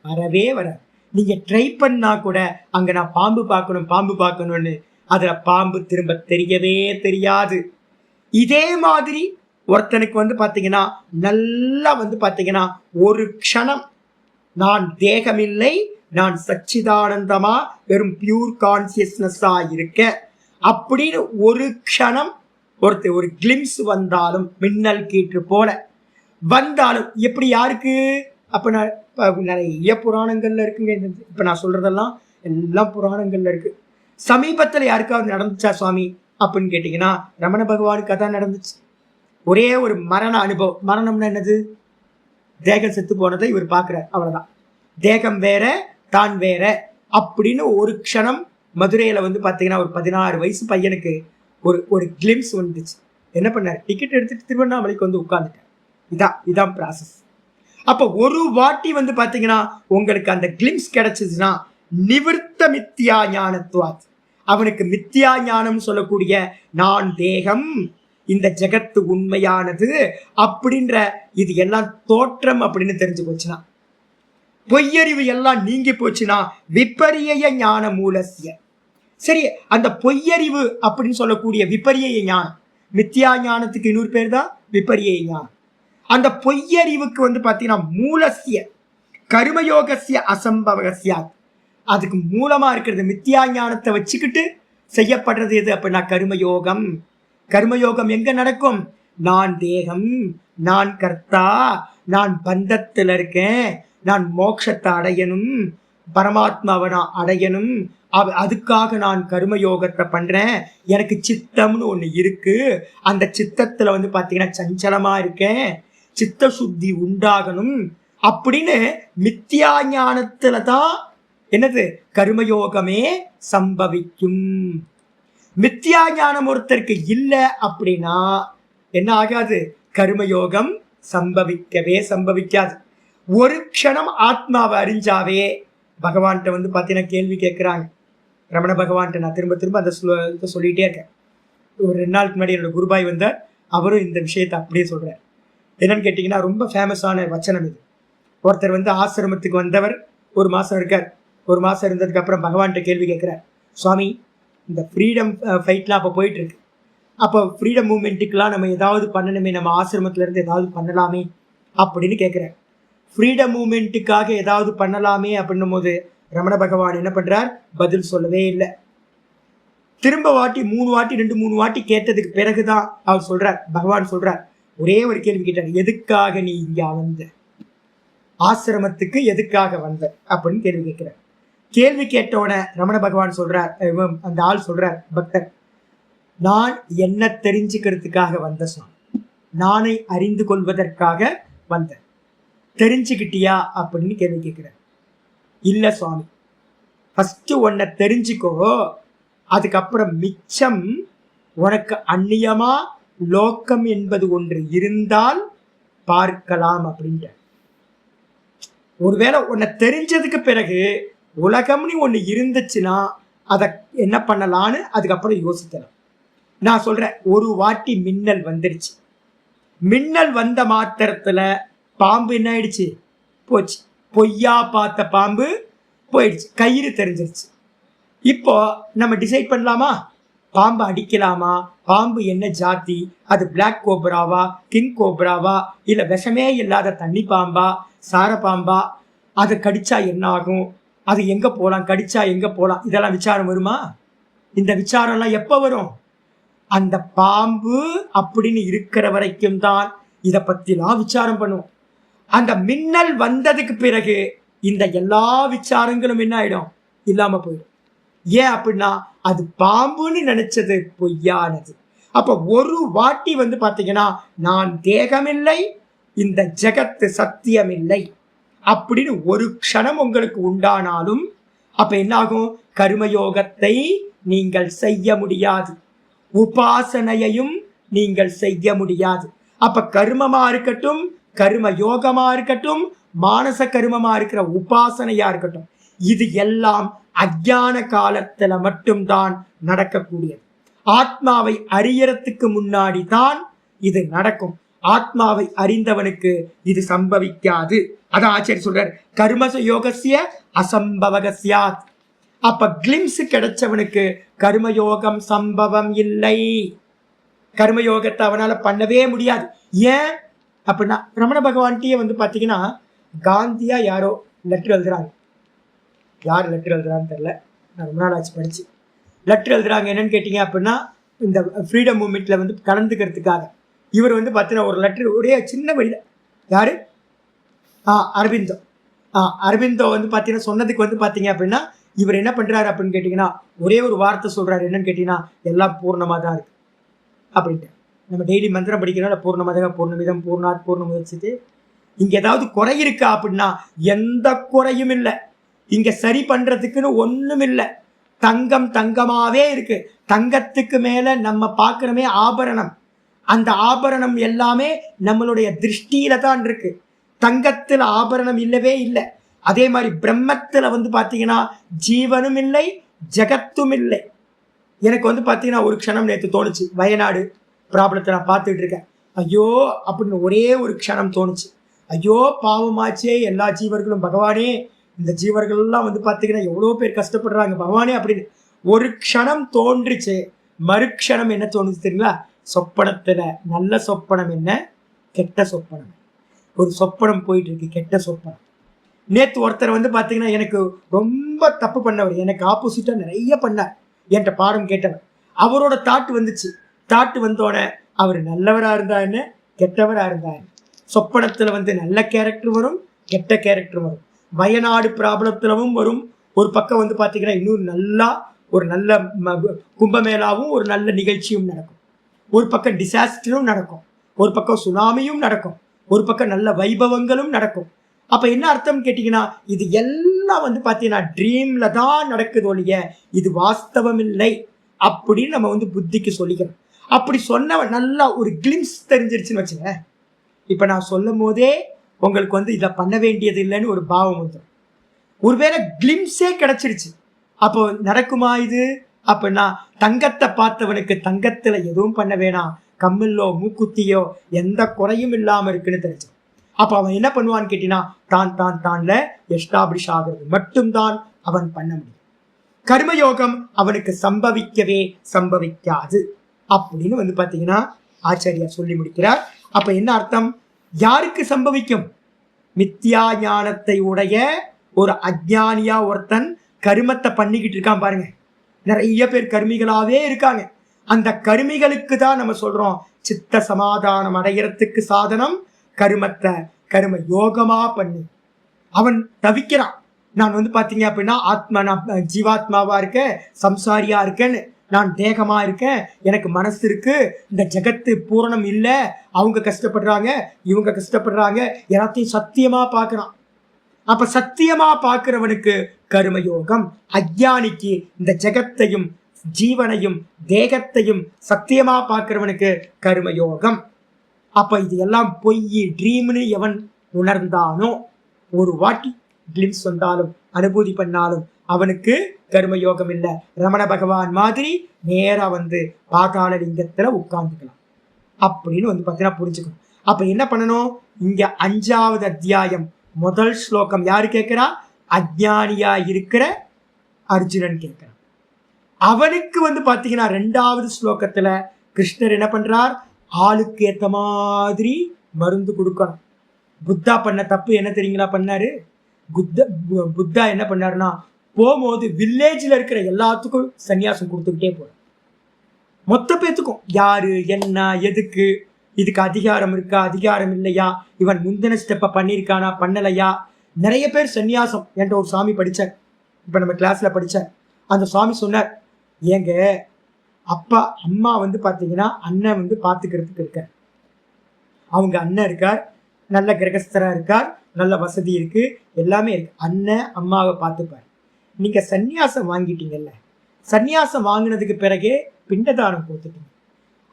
வரவே வராது. நீங்க ட்ரை பண்ணா கூட அங்க நான் பாம்பு பார்க்கணும்னு அதுல பாம்பு திரும்ப தெரியவே தெரியாது. இதே மாதிரி ஒருத்தனுக்கு பாத்தீங்கன்னா நல்லா பாத்தீங்கன்னா ஒரு க்ஷணம் நான் தேகமில்லை, நான் சச்சிதானந்தமா வெறும் பியூர் கான்சியஸ்னஸா இருக்க அப்படின்னு ஒரு க்ஷணம் ஒரு கிளிம்ஸ் வந்தாலும், மின்னல் கீற்று போல வந்தாலும் எப்படி யாருக்கு? அப்ப நான் நிறைய புராணங்கள்ல இருக்குங்க. இப்ப நான் சொல்றதெல்லாம் எல்லாம் புராணங்கள்ல இருக்கு. சமீபத்துல யாருக்காவது நடந்துச்சா சுவாமி அப்படின்னு கேட்டீங்கன்னா ரமண பகவானுக்கு அதான் நடந்துச்சு. ஒரே ஒரு மரண அனுபவம். மரணம்னா என்னது? தேகம் செத்து போனதை இவர் பார்க்கிறார், அவ்வளவுதான். தேகம் வேற தான் வேற அப்படின்னு ஒரு க்ஷணம் மதுரையில பாத்தீங்கன்னா ஒரு 16 வயசு பையனுக்கு ஒரு கிளிம்ஸ் வந்துச்சு. என்ன பண்ணார்? டிக்கெட் எடுத்துட்டு திருவண்ணாமலைக்கு உட்கார்ந்துட்டார். இதான் ப்ராசஸ். அப்ப ஒரு வாட்டி பாத்தீங்கன்னா உங்களுக்கு அந்த கிளிம்ஸ் கிடைச்சதுன்னா நிவர்த்த மித்தியா ஞானத்துவாத், அவனுக்கு மித்தியா ஞானம் சொல்லக்கூடிய நான் தேகம், இந்த ஜெகத்து உண்மையானது அப்படின்ற இது எல்லாம் தோற்றம் அப்படின்னு தெரிஞ்சு போச்சுன்னா, பொய்யறிவு எல்லாம் நீங்கி போச்சுன்னா விபரிய ஞான மூலசிய. சரி, அந்த பொய்யறிவு அப்படின்னு சொல்லக்கூடிய விபரிய ஞானம், மித்தியா ஞானத்துக்கு இன்னொரு பேர் தான் விபரிய ஞானம். அந்த பொய்யறிவுக்கு பாத்தீங்கன்னா மூலசிய கர்மயோகசிய அசம்பவசியாத், அதுக்கு மூலமா இருக்கிறது மித்தியா ஞானத்தை வச்சுக்கிட்டு செய்யப்படுறது எது அப்படின்னா கர்மயோகம். கர்மயோகம் எங்க நடக்கும்? நான் தேகம், நான் கர்த்தா, நான் பந்தத்தில் இருக்கேன், நான் மோட்சத்தை அடையணும், பரமாத்மாவை நான் அடையணும், அதுக்காக நான் கர்மயோகத்தை பண்றேன். எனக்கு சித்தம்னு ஒண்ணு இருக்கு, அந்த சித்தத்துல பாத்தீங்கன்னா சஞ்சலமா இருக்கேன், சித்த சுத்தி உண்டாகணும் அப்படின்னு மித்தியா ஞானத்துலதான் என்னது கர்மயோகமே சம்பவிக்கும். மித்தியா ஞானம் ஒருத்தருக்கு இல்லை அப்படின்னா என்ன ஆகாது? கர்மயோகம் சம்பவிக்காது. ஒரு க்ஷணம் ஆத்மாவை அறிஞ்சாவே பகவான்கிட்ட பாத்தீங்கன்னா கேள்வி கேட்கிறாங்க. ரமண பகவான்கிட்ட நான் திரும்ப அந்த சொல்லிட்டே இருக்கேன். ஒரு 2 நாளுக்கு முன்னாடி என்னோட குருபாய் வந்தார். அவரும் இந்த விஷயத்தை அப்படியே சொல்றார். என்னன்னு கேட்டீங்கன்னா ரொம்ப ஃபேமஸான வச்சனம் இது. ஒருத்தர் ஆசிரமத்துக்கு வந்தவர் 1 மாசம் இருக்கார். 1 மாசம் இருந்ததுக்கு அப்புறம் பகவான்கிட்ட கேள்வி கேட்கிறார். சுவாமி, இந்த ஃப்ரீடம் ஃபைட்லாம் அப்போ போயிட்டு இருக்கு, அப்போ ஃப்ரீடம் மூமெண்ட்டுக்கெல்லாம் நம்ம ஏதாவது பண்ணணுமே, நம்ம ஆசிரமத்துல இருந்து ஏதாவது பண்ணலாமே அப்படின்னு கேட்கிறார். ஃப்ரீடம் மூமெண்ட்டுக்காக ஏதாவது பண்ணலாமே அப்படின்னும் போது ரமண பகவான் என்ன பண்றார்? பதில் சொல்லவே இல்லை. திரும்ப 3 வாட்டி கேட்டதுக்கு பிறகுதான் அவர் சொல்றார், பகவான் சொல்றார், ஒரே ஒரு கேள்வி கேட்டார். எதுக்காக நீ இங்க வந்த? ஆசிரமத்துக்கு எதுக்காக வந்த அப்படின்னு கேள்வி கேட்கிறார். கேள்வி கேட்டவுடனே ரமண பகவான் சொல்றார், அந்த ஆள் சொல்றார், பக்தர், நான் என்ன தெரிஞ்சுக்கிறதுக்காக வந்த சுவாமி, நானை அறிந்து கொள்வதற்காக வந்தேன், தெரிஞ்சுக்கிட்டியா அப்படின்னு கேள்வி கேட்கிறார். இல்ல சுவாமி, ஃபர்ஸ்ட் உன்னை தெரிஞ்சுக்கோ, அதுக்கப்புறம் மிச்சம் உனக்கு அந்நியமா லோகம் என்பது ஒன்று இருந்தால் பார்க்கலாம் அப்படின்ட்டு. ஒருவேளை உன்னை தெரிஞ்சதுக்கு பிறகு உலகம்னு ஒன்று இருந்துச்சுன்னா அதை என்ன பண்ணலான்னு அதுக்கப்புறம் யோசிக்கலாம். நான் சொல்றேன், ஒரு வாட்டி மின்னல் வந்துருச்சு. மின்னல் வந்த மாத்திரத்துல பாம்பு என்ன ஆயிடுச்சு? போச்சு. பொய்யா பார்த்த பாம்பு போயிடுச்சு, கயிறு தெரிஞ்சிருச்சு. இப்போ நம்ம டிசைட் பண்ணலாமா? பாம்பு அடிக்கலாமா? பாம்பு என்ன ஜாதி? அது பிளாக் கோப்ராவா, கிங் கோப்ராவா, இல்ல விஷமே இல்லாத தண்ணி பாம்பா, சார பாம்பா, அது கடிச்சா என்ன ஆகும், அது எங்க போலாம், கடிச்சா எங்க போலாம், இதெல்லாம் விசாரம் வருமா? இந்த விசாரம்லாம் எப்ப வரும்? அந்த பாம்பு அப்படின்னு இருக்கிற வரைக்கும் தான் இதை பத்திலாம் விசாரம் பண்ணுவோம். அந்த மின்னல் வந்ததுக்கு பிறகு இந்த எல்லா விசாரங்களும் என்ன ஆயிடும்? இல்லாம போயிடும். ஏன் அப்படின்னா அது பாம்புன்னு நினைச்சது பொய்யானது. அப்ப ஒரு வாட்டி பாத்தீங்கன்னா நான் தேகமில்லை, இந்த ஜெகத்து சத்தியமில்லை அப்படின்னு ஒரு க்ஷணம் உங்களுக்கு உண்டானாலும் அப்ப என்ன ஆகும்? கர்மயோகத்தை நீங்கள் செய்ய முடியாது, உபாசனையையும் நீங்கள் செய்ய முடியாது. அப்ப கர்மமா இருக்கட்டும், கர்ம யோகமா இருக்கட்டும், மானச கர்மமா இருக்கிற உபாசனையா இருக்கட்டும், இது எல்லாம் அஞ்ஞான காலத்துல மட்டும்தான் நடக்கக்கூடியது. ஆத்மாவை அறியறதுக்கு முன்னாடி தான் இது நடக்கும். ஆத்மாவை அறிந்தவனுக்கு இது சம்பவிக்காது. அதான் ஆச்சாரி சொல்றார், கர்மச யோகசிய அசம்பவகசியாத். அப்ப கிளிம்ஸ் கிடைச்சவனுக்கு கர்மயோகம் சம்பவம் இல்லை. கர்மயோகத்தை அவனால பண்ணவே முடியாது. ஏன் அப்படின்னா ரமண பகவான்கிட்டயே பாத்தீங்கன்னா காந்தியா யாரோ லெட்டர் எழுதுறாங்க. யார் லெட்டர் எழுதுறான்னு தெரியல, நான் ரொம்ப நாள் ஆச்சு படிச்சு. லெட்டர் எழுதுறாங்க என்னன்னு கேட்டீங்க அப்படின்னா இந்த ஃப்ரீடம் மூமெண்ட்ல கலந்துக்கிறதுக்காக. இவர் பார்த்தீங்கன்னா ஒரு லெட்டர் ஒரே சின்ன வழியில யாரு அரவிந்தோ அரவிந்தோ பார்த்தீங்கன்னா சொன்னதுக்கு பார்த்தீங்க அப்படின்னா இவர் என்ன பண்றாரு அப்படின்னு கேட்டீங்கன்னா ஒரே ஒரு வார்த்தை சொல்றாரு. என்னன்னு கேட்டீங்கன்னா எல்லாம் பூர்ணமா தான் இருக்கு அப்படின்ட்டு. நம்ம டெய்லி மந்திரம் படிக்கிறனால பூர்ணமதக பூர்ணமிதம் பூர்ணாத் பூர்ணமுதட்சிதே. இங்க ஏதாவது குறை இருக்கா அப்படின்னா எந்த குறையும் இல்லை. இங்க சரி பண்றதுக்குன்னு ஒண்ணும் இல்லை. தங்கம் தங்கமாவே இருக்கு. தங்கத்துக்கு மேல நம்ம பார்க்கிறோமே ஆபரணம், அந்த ஆபரணம் எல்லாமே நம்மளுடைய திருஷ்டியில தான் இருக்கு. தங்கத்துல ஆபரணம் இல்லவே இல்லை. அதே மாதிரி பிரம்மத்துல பாத்தீங்கன்னா ஜீவனும் இல்லை ஜெகத்தும் இல்லை. எனக்கு பாத்தீங்கன்னா ஒரு க்ஷணம் நேற்று தோணுச்சு, வயநாடு ப்ராப்ளத்தை நான் பார்த்துட்டு இருக்கேன். ஐயோ அப்படின்னு ஒரே ஒரு க்ஷணம் தோணுச்சு. ஐயோ பாவமாச்சே எல்லா ஜீவர்களும், பகவானே இந்த ஜீவர்கள்லாம் பார்த்தீங்கன்னா எவ்வளோ பேர் கஷ்டப்படுறாங்க பகவானே அப்படின்னு ஒரு க்ஷணம் தோன்றுச்சு. மறுக்ஷணம் என்ன தோணுச்சு தெரியுங்களா? சொப்பனத்துல நல்ல சொப்பனம் என்ன, கெட்ட சொப்பனம். ஒரு சொப்பனம் போயிட்டு இருக்கு, கெட்ட சொப்பனம். நேற்று ஒருத்தர் பார்த்தீங்கன்னா எனக்கு ரொம்ப தப்பு பண்ணவர், எனக்கு ஆப்போசிட்டா நிறைய பண்ணார். என்கிட்ட பாடம் கேட்டவர். அவரோட தாட்டு வந்துச்சு. தாட்டு வந்தோடனே அவர் நல்லவரா இருந்தா என்ன, கெட்டவரா இருந்தா என்ன. சொப்பனத்துல நல்ல கேரக்டர் வரும், கெட்ட கேரக்டர் வரும். வயநாடு ப்ராப்ளத்திலும் வரும். ஒரு பக்கம் பார்த்தீங்கன்னா இன்னும் நல்லா ஒரு நல்ல கும்பமேளாவும் ஒரு நல்ல நிகழ்ச்சியும் நடக்கும். ஒரு பக்கம் டிசாஸ்டரும் நடக்கும், ஒரு பக்கம் சுனாமியும் நடக்கும், ஒரு பக்கம் நல்ல வைபவங்களும் நடக்கும். அப்ப என்ன அர்த்தம் கேட்டீங்கன்னா இது எல்லாம் பார்த்தீங்கன்னா ட்ரீம்ல தான் நடக்குது ஒழிய இது வாஸ்தவம் இல்லை அப்படின்னு நம்ம புத்திக்கு சொல்லிக்கிறோம். அப்படி சொன்ன நல்லா ஒரு கிளிம்ஸ் தெரிஞ்சிருச்சுன்னு வச்சுங்க. இப்ப நான் சொல்லும் போதே உங்களுக்கு இதை பண்ண வேண்டியது இல்லைன்னு ஒரு பாவம் வந்துடும். ஒருவேளை கிளிம்ஸே கிடைச்சிருச்சு, அப்போ நடக்குமா இது? அப்படின்னா தங்கத்தை பார்த்தவனுக்கு தங்கத்துல எதுவும் பண்ண வேணாம், கம்மில்லோ மூக்குத்தியோ எந்த குறையும் இல்லாம இருக்குன்னு தெரிஞ்சு. அப்ப அவன் என்ன பண்ணுவான்னு கேட்டீங்கன்னா தான்ல எஸ்டாப்ளிஷ் ஆகிறது மட்டும்தான் அவன் பண்ண முடியும். கர்மயோகம் அவனுக்கு சம்பவிக்கவே சம்பவிக்காது அப்படின்னு பாத்தீங்கன்னா ஆச்சாரியா சொல்லி முடிக்கிறார். அப்ப என்ன அர்த்தம்? யாருக்கு சம்பவிக்கும்? மித்யா ஞானத்தை உடைய ஒரு அஜ்ஞானியா ஒருத்தன் கருமத்தை பண்ணிக்கிட்டு இருக்கான் பாருங்க. நிறைய பேர் கருமிகளாவே இருக்காங்க. அந்த கருமிகளுக்கு தான் நம்ம சொல்றோம் சித்த சமாதானம் அடைகிறதுக்கு சாதனம் கருமத்தை கரும யோகமா பண்ணி. அவன் தவிக்கிறான். நான் பாத்தீங்க அப்படின்னா ஆத்மா, நான் ஜீவாத்மாவா இருக்கேன், சம்சாரியா இருக்கேன்னு, நான் தேகமா இருக்கேன், எனக்கு மனசு இருக்கு, இந்த ஜெகத்து பூரணம் இல்லை, அவங்க கஷ்டப்படுறாங்க இவங்க கஷ்டப்படுறாங்க, எல்லாத்தையும் சத்தியமா பார்க்கறான். அப்ப சத்தியமா பார்க்கிறவனுக்கு கர்மயோகம், அஜ்ஞானிக்கு இந்த ஜெகத்தையும் ஜீவனையும் தேகத்தையும் சத்தியமா பார்க்கிறவனுக்கு கர்மயோகம். அப்ப இது எல்லாம் பொய் ட்ரீம்னு எவன் உணர்ந்தானோ, ஒரு வாட்டி கிளிம்ஸ் வந்தாலும் அனுபூதி பண்ணாலும் அவனுக்கு கர்மயோகம் இல்லை. ரமண பகவான் மாதிரி நேரா பாதாள லிங்கத்துல உட்கார்ந்துக்கலாம் அப்படின்னு பார்த்தீங்கன்னா புரிஞ்சுக்கணும். அப்ப என்ன பண்ணணும்? இங்க 5வது அத்தியாயம் முதல் ஸ்லோகம் யாரு கேட்கிறா? அஜ்ஞானியா இருக்கிற அர்ஜுனன் கேட்கிறான். அவனுக்கு பாத்தீங்கன்னா 2வது ஸ்லோகத்துல கிருஷ்ணர் என்ன பண்றார்? ஆளுக்கு ஏத்த மாதிரி மருந்து கொடுக்கணும். புத்தா பண்ண தப்பு என்ன தெரியுங்களா பண்ணாரு? புத்தா என்ன பண்ணாருன்னா போகும்போது வில்லேஜ்ல இருக்கிற எல்லாத்துக்கும் சன்னியாசம் கொடுத்துக்கிட்டே போற, மொத்த பேத்துக்கும். யாரு என்ன எதுக்கு, இதுக்கு அதிகாரம் இருக்கா அதிகாரம் இல்லையா, இவன் முந்தின ஸ்டெப்பை பண்ணியிருக்கானா பண்ணலையா. நிறைய பேர் சன்னியாசம் என்ற ஒரு சாமி படிச்சார், இப்ப நம்ம கிளாஸ்ல படிச்சார். அந்த சுவாமி சொன்னார், ஏங்க அப்பா அம்மா பாத்தீங்கன்னா அண்ணன் பாத்துக்கிறதுக்கு இருக்கார், அவங்க அண்ணன் இருக்கார், நல்ல கிரகஸ்தரா இருக்கார், நல்ல வசதி இருக்கு, எல்லாமே இருக்கு, அண்ணன் அம்மாவை பார்த்துப்பார். நீங்க சன்னியாசம் வாங்கிட்டீங்கல்ல, சன்னியாசம் வாங்கினதுக்கு பிறகு பிண்டதானம் கொடுத்துட்டீங்க.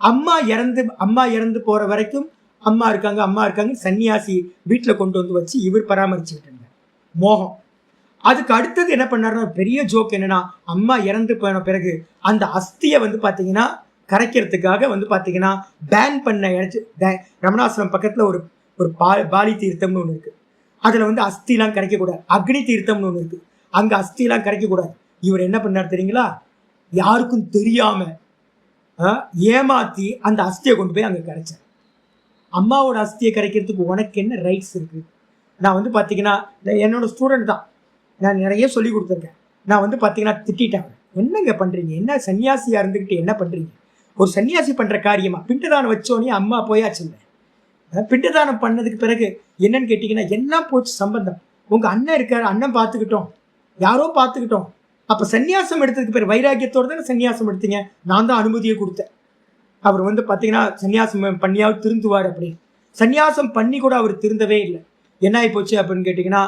அம்மா இறந்து போற வரைக்கும் அம்மா இருக்காங்க சன்னியாசி வீட்டுல கொண்டு வச்சு இவர் பராமரிச்சுக்கிட்டு இருந்தார். மோகம். அதுக்கு அடுத்தது என்ன பண்ணாருன்னா பெரிய ஜோக் என்னன்னா, அம்மா இறந்து போன பிறகு அந்த அஸ்தியை பாத்தீங்கன்னா கரைக்கிறதுக்காக வந்து பார்த்தீங்கன்னா பேன் பண்ண ரமணாசிரமம் பக்கத்தில் ஒரு ஒரு பாலி தீர்த்தம்னு ஒன்று இருக்குது. அதில் வந்து அஸ்திலாம் கரைக்கக்கூடாது. அக்னி தீர்த்தம்னு ஒன்று இருக்குது, அங்கே அஸ்திலாம் கரைக்கக்கூடாது. இவர் என்ன பண்ணார் தெரியுங்களா? யாருக்கும் தெரியாமல் ஏமாற்றி அந்த அஸ்தியை கொண்டு போய் அங்கே கரைச்சார். அம்மாவோட அஸ்தியை கரைக்கிறதுக்கு உனக்கு என்ன ரைட்ஸ் இருக்குது? நான் வந்து பார்த்தீங்கன்னா என்னோட ஸ்டூடெண்ட் தான், நான் நிறைய சொல்லி கொடுத்துருக்கேன். நான் வந்து பார்த்தீங்கன்னா திட்டாங்க, என்னங்க பண்ணுறீங்க, என்ன சன்னியாசியாக இருந்துக்கிட்டு என்ன பண்ணுறீங்க, ஒரு சன்னியாசி பண்ணுற காரியமா? பிண்டதானம் வச்சோன்னே அம்மா போயாச்சுங்க. பிண்டதானம் பண்ணதுக்கு பிறகு என்னன்னு கேட்டிங்கன்னா எல்லாம் போச்சு சம்பந்தம். உங்கள் அண்ணன் இருக்கார், அண்ணன் பார்த்துக்கிட்டோம், யாரோ பார்த்துக்கிட்டோம். அப்போ சன்னியாசம் எடுத்ததுக்கு பேர் வைராக்கியத்தோடு தானே சன்னியாசம் எடுத்தீங்க. நான் தான் அனுமதியை கொடுத்தேன். அவர் வந்து பார்த்தீங்கன்னா சன்னியாசம் பண்ணியாவது திருந்துவார் அப்படின்னு. சன்னியாசம் பண்ணி கூட அவர் திருந்தவே இல்லை. என்ன ஆகி போச்சு அப்படின்னு கேட்டிங்கன்னா,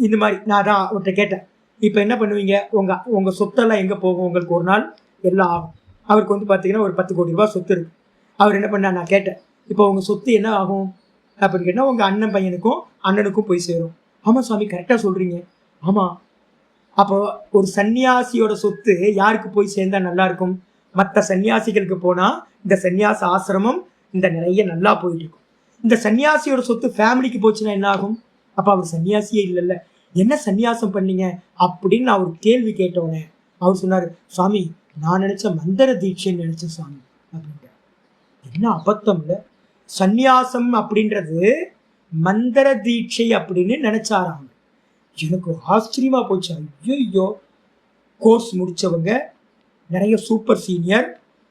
இந்த மாதிரி நான் தான் அவர்கிட்ட கேட்டேன், இப்போ என்ன பண்ணுவீங்க, உங்கள் சொத்தெல்லாம் எங்கே போகும், உங்களுக்கு ஒரு நாள் எல்லாம் ஆகும். அவருக்கு வந்து பார்த்தீங்கன்னா ஒரு 10 கோடி ரூபாய் சொத்து இருக்குது. அவர் என்ன பண்ணார், நான் கேட்டேன், இப்போ உங்கள் சொத்து என்ன ஆகும் அப்படின்னு கேட்டால், உங்கள் அண்ணன் பையனுக்கும் அண்ணனுக்கும் போய் சேரும். ஆமாம் சுவாமி, கரெக்டாக சொல்கிறீங்க. ஆமாம், அப்போ ஒரு சன்னியாசியோட சொத்து யாருக்கு போய் சேர்ந்தா நல்லா இருக்கும்? மற்ற சன்னியாசிகளுக்கு போனால் இந்த சன்னியாச ஆசிரமம் இந்த நிறைய நல்லா போயிட்டு இருக்கும். இந்த சன்னியாசியோட சொத்து ஃபேமிலிக்கு போச்சுன்னா என்ன ஆகும்? அப்போ அவர் சன்னியாசியே இல்லைல்ல, என்ன சன்னியாசம் பண்ணீங்க அப்படின்னு நான் ஒரு கேள்வி கேட்டோன்னே அவர் சொன்னார், சுவாமி நான் நினச்ச மந்திர தீட்சைன்னு நினச்சேன் சுவாமி அப்படின்ட்டு. என்ன அபத்தம் இல்லை, சந்நியாசம் அப்படின்றது மந்திர தீட்சை அப்படின்னு நினைச்சாராங்க. எனக்கு ஆச்சரியமா போச்சு. ஐயோ, கோர்ஸ் முடிச்சவங்க, நிறைய சூப்பர் சீனியர்,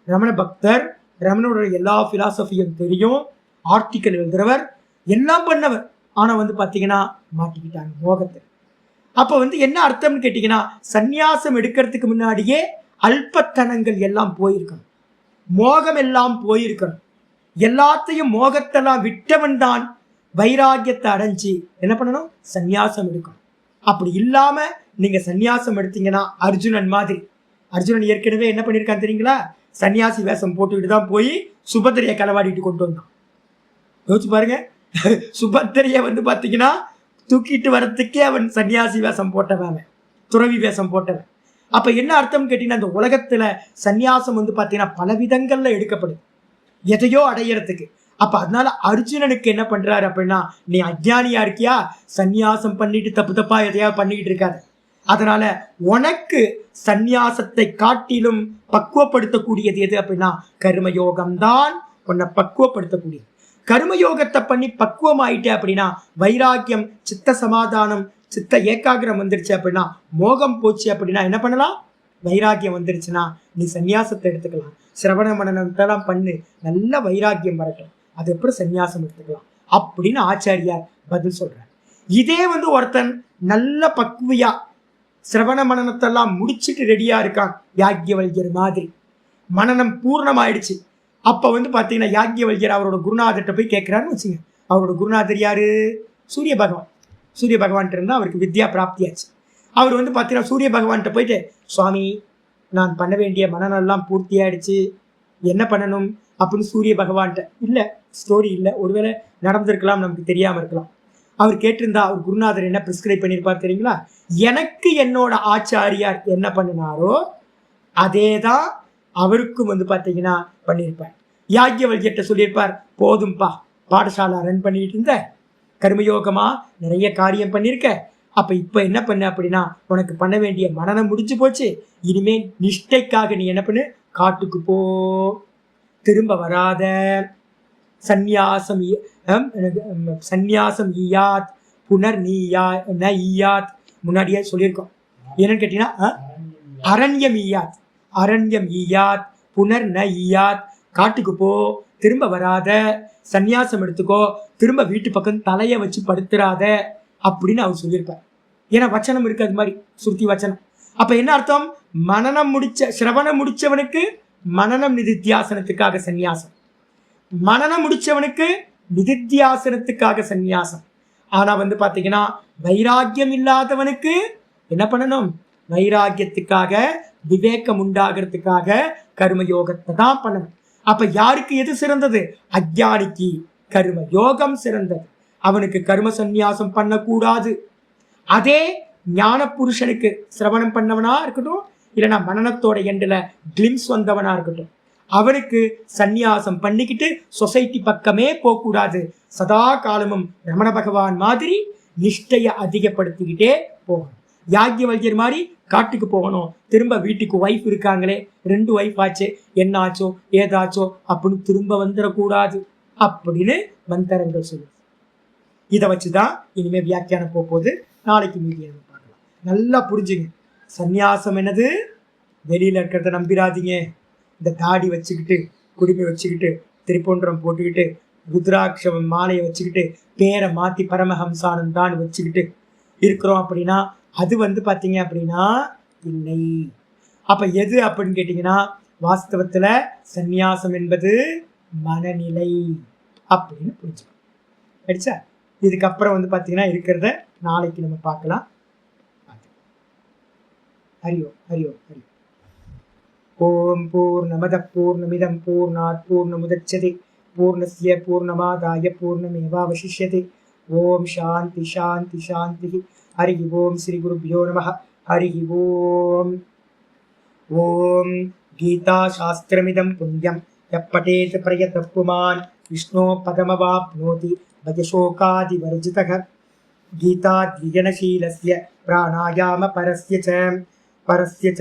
ரமண பக்தர், ரமணோட எல்லா பிலாசபியும் தெரியும், ஆர்டிக்கல் எழுதுறவர், எல்லாம் பண்ணவர், ஆனா வந்து பாத்தீங்கன்னா மாட்டிக்கிட்டாங்க மோகத்தை. அப்ப வந்து என்ன அர்த்தம்னு கேட்டீங்கன்னா, சந்நியாசம் எடுக்கிறதுக்கு முன்னாடியே அல்பத்தனங்கள் எல்லாம் போயிருக்கணும், மோகம் எல்லாம் போயிருக்கணும். எல்லாத்தையும் மோகத்தெல்லாம் விட்டவன் தான் வைராக்கியத்தை அடைஞ்சி என்ன பண்ணணும், சந்நியாசம் எடுக்கணும். அப்படி இல்லாம நீங்க சந்நியாசம் எடுத்தீங்கன்னா அர்ஜுனன் மாதிரி, அர்ஜுனன் ஏற்கனவே என்ன பண்ணியிருக்கான் தெரியுங்களா? சன்னியாசி வேஷம் போட்டுக்கிட்டு தான் போய் சுபத்திரையை களவாடிட்டு கொண்டு வந்தான். யோசிச்சு பாருங்க, சுபத்திரையை வந்து பார்த்தீங்கன்னா தூக்கிட்டு வரத்துக்கே அவன் சன்னியாசி வேஷம் போட்டவன், துறவி வேஷம் போட்டவன். அப்ப என்ன அர்த்தம் கேட்டீங்கன்னா, இந்த உலகத்துல சன்னியாசம் வந்து பார்த்தீங்கன்னா பல விதங்கள்ல எடுக்கப்படுது எதையோ அடையிறதுக்கு. அப்ப அதனால அர்ஜுனனுக்கு என்ன பண்றாரு அப்படின்னா, நீ அஜ்ஞானியா இருக்கியா, சந்நியாசம் பண்ணிட்டு தப்பு தப்பா எதையா பண்ணிக்கிட்டு இருக்காது. அதனால உனக்கு சந்நியாசத்தை காட்டிலும் பக்குவப்படுத்தக்கூடியது எது அப்படின்னா கர்மயோகம் தான் உன்னை பக்குவப்படுத்தக்கூடியது. கர்மயோகத்தை பண்ணி பக்குவம் ஆயிட்டே அப்படின்னா வைராக்கியம், சித்த சமாதானம், சித்த ஏகாகிரம் வந்துருச்சு அப்படின்னா, மோகம் போச்சு அப்படின்னா என்ன பண்ணலாம், வைராக்கியம் வந்துருச்சுன்னா நீ சந்நியாசத்தை எடுத்துக்கலாம். சிரவண மனனத்தெல்லாம் பண்ணு, நல்ல வைராக்கியம் வரட்டும், அதுக்கப்புறம் சந்நியாசம் எடுத்துக்கலாம் அப்படின்னு ஆச்சாரியார் பதில் சொல்றார். இதே வந்து ஒருத்தன் நல்ல பக்குவியா சிரவண மனனத்தெல்லாம் முடிச்சுட்டு ரெடியா இருக்கான், யாக்ஞவல்யர் மாதிரி மனனம் பூர்ணமாயிடுச்சு. அப்ப வந்து பாத்தீங்கன்னா யாக்ஞவல்யர் அவரோட குருநாதர்கிட்ட போய் கேட்கிறாருன்னு வச்சுங்க. அவரோட குருநாதர் யாரு? சூரிய பகவான். சூரிய பகவான் இருந்தா அவருக்கு வித்யா பிராப்தியாச்சு. அவர் வந்து பாத்தீங்கன்னா சூரிய பகவான்கிட்ட போயிட்டு, சுவாமி நான் பண்ண வேண்டிய மனநெல்லாம் பூர்த்தி ஆயிடுச்சு, என்ன பண்ணணும் அப்படின்னு சூரிய பகவான்கிட்ட. இல்லை, ஸ்டோரி இல்லை, ஒருவேளை நடந்திருக்கலாம், நமக்கு தெரியாமல் இருக்கலாம். அவர் கேட்டிருந்தா அவர் குருநாதர் என்ன பிரிஸ்கிரைப் பண்ணியிருப்பார் தெரியுங்களா? எனக்கு என்னோட ஆச்சாரியார் என்ன பண்ணினாரோ அதே தான் அவருக்கும் வந்து பார்த்தீங்கன்னா பண்ணியிருப்பார். யாக்ஞவல்யர்கிட்ட சொல்லியிருப்பார், போதும்பா, பாடசாலை ரன் பண்ணிட்டு இருந்த, கர்மயோகமா நிறைய காரியம் பண்ணியிருக்க, அப்ப இப்ப என்ன பண்ண அப்படின்னா உனக்கு பண்ண வேண்டிய மனனம் முடிஞ்சு போச்சு, இனிமே நிஷ்டைக்காக நீ என்ன பண்ணு, காட்டுக்கு போ, திரும்ப வராத, சந்நியாசம் சந்நியாசம் ஈயாத் புனர் நீயா ந ஈயாத், முன்னாடியே சொல்லியிருக்கோம். என்னன்னு கேட்டீங்கன்னா அரண்யம் ஈயாத், அரண்யம் ஈயாத் புனர் ந ஈயாத், காட்டுக்கு போ, திரும்ப வராத, சந்நியாசம் எடுத்துக்கோ, திரும்ப வீட்டு பக்கம் தலையை வச்சு படுத்துறாத அப்படின்னு அவர் சொல்லியிருப்பார். ஏன்னா வச்சனம் இருக்கு, அது மாதிரி சுருத்தி வச்சனம். அப்ப என்ன அர்த்தம், மனனம் முடிச்ச சிரவணம் முடிச்சவனுக்கு மனனம் நிதித்தியாசனத்துக்காக சந்நியாசம், மனனம் முடிச்சவனுக்கு நிதித்தியாசனத்துக்காக சந்நியாசம். ஆனா வந்து பாத்தீங்கன்னா வைராக்கியம் இல்லாதவனுக்கு என்ன பண்ணணும், வைராக்கியத்துக்காக விவேகம் உண்டாகிறதுக்காக கர்மயோகத்தை தான் பண்ணணும். அப்ப யாருக்கு எது சிறந்தது, அஜ்ஞானிக்கு கர்ம யோகம் சிறந்தது, அவனுக்கு கர்ம சந்நியாசம் பண்ணக்கூடாது. அதே ஞான புருஷனுக்கு சிரவணம் பண்ணவனா இருக்கட்டும், இல்லைனா மனநத்தோட எண்டில் கிளிம்ஸ் வந்தவனா இருக்கட்டும், அவனுக்கு சந்நியாசம் பண்ணிக்கிட்டு சொசைட்டி பக்கமே போகக்கூடாது. சதா காலமும் ரமண பகவான் மாதிரி நிஷ்டையை அதிகப்படுத்திக்கிட்டே போகணும். யாக்ஞவல்யர் மாதிரி காட்டுக்கு போகணும். திரும்ப வீட்டுக்கு ஒய்ஃப் இருக்காங்களே, 2 ஒய்ஃப் ஆச்சு, என்னாச்சோ ஏதாச்சோ அப்படின்னு திரும்ப வந்துடக்கூடாது அப்படின்னு மந்திரங்கள் சொல்லுது. இதை வச்சுதான் இனிமே வியாக்கியானம் போகும்போது நாளைக்கு மீதி பார்க்கலாம். நல்லா புரிஞ்சுங்க. சந்நியாசம் என்னது? வெளியில இருக்கிறத நம்பிராதீங்க. இந்த தாடி வச்சுக்கிட்டு, குடுமி வச்சுக்கிட்டு, திரிபுண்டரம் போட்டுக்கிட்டு, ருத்ராட்சம் மாலையை வச்சுக்கிட்டு, பேரை மாத்தி பரமஹம்சானந்தான்னு வச்சுக்கிட்டு இருக்கிறோம் அப்படின்னா அது பார்த்தீங்க அப்படின்னா இல்லை. அப்ப எது அப்படின்னு கேட்டீங்கன்னா, வாஸ்தவத்துல சந்நியாசம் என்பது மனநிலை அப்படின்னு புரிஞ்சுக்கணும். சரிச்சா? இதுக்கப்புறம் பார்த்தீங்கன்னா இருக்கிறத நாளைக்கு நம்ம பார்க்கலாம். ஹரியோ ஹரியோ ஹரியோ. ஓம் பூர்ணமதః பூர்ணமிதம் பூர்ணாத் பூர்ணமுதச்யதே பூர்ணஸ்ய பூர்ணமாதாய பூர்ணமேவாவசிஷ்யதே. ஓம் சாந்தி சாந்தி சாந்தி. ஹரி ஓம். ஸ்ரீ குருभ्यो நமः. ஹரி ஓம். ஓம் கீதா சாஸ்திரமிதம் புண்ணியம் யப்படேத் பிரயதः புமான் விஷ்ணோ பதமவாப்னோதி பஜசோகாதிவர்ஜிதः. கீதாத்விஜனசீலஸ்ய பிராணாயாம பரஸ்ய ச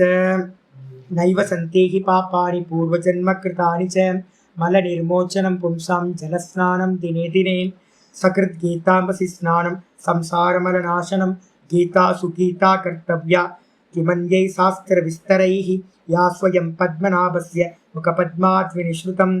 நைவ சந்தேஹி பாபானி பூர்வஜன்ம கிருதானி ச. மல நிர்மோச்சனம் பும்சாம் ஜலஸ்நானம் தினே தினே. சகிருத் கீதாம்பசி ஸ்நானம் சம்சாரமல நாசனம். கீதா சுகீதா கர்த்தவ்யா கிமன்யை சாஸ்திர விஸ்தரைஹி. யா ஸ்வயம் பத்மநாபஸ்ய முகபத்மாத் விநிஸ்ருதம்.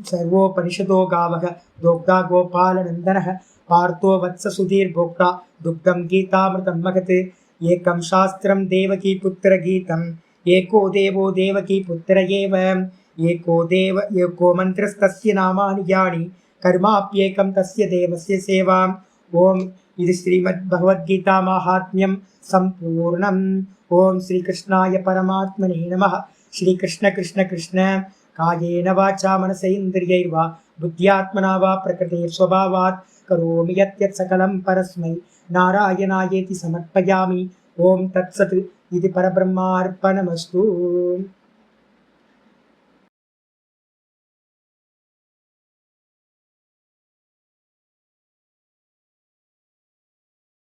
சர்வோபனிஷதோ காவக தோக்தா கோபாலநந்தனः. பார்த்தோ வத்ச சுதீர் போக்தா துக்தம் கீதாமிருதம் மகத். ஏகம் சாஸ்திரம் தேவகி புத்திர கீதம். ஏகோ தேவோ தேவகி புத்திர ஏவ. ஏகோ மந்திரஸ்தஸ்ய நாமானி யானி. கர்மாப்யேகம் தஸ்ய தேவஸ்ய சேவாம். ஓம். இது ஸ்ரீமத் பகவத்கீதா மாஹாத்மியம் சம்பூர்ணம். ஓம் ஸ்ரீ கிருஷ்ணாய பரமாத்மனே நமः. ஸ்ரீ கிருஷ்ண கிருஷ்ண கிருஷ்ண. காயேன வாச்சா மனசேந்திரியைர்வா புத்தியாத்மனா வா பிரகிருதேர் ஸ்வபாவாத் கரோமி யத்யத் சகலம் பரஸ்மை நாராயணாயேதி சமர்ப்பயாமி. ஓம் தத்சத். இது பரபிரம்மார்ப்பணமஸ்து.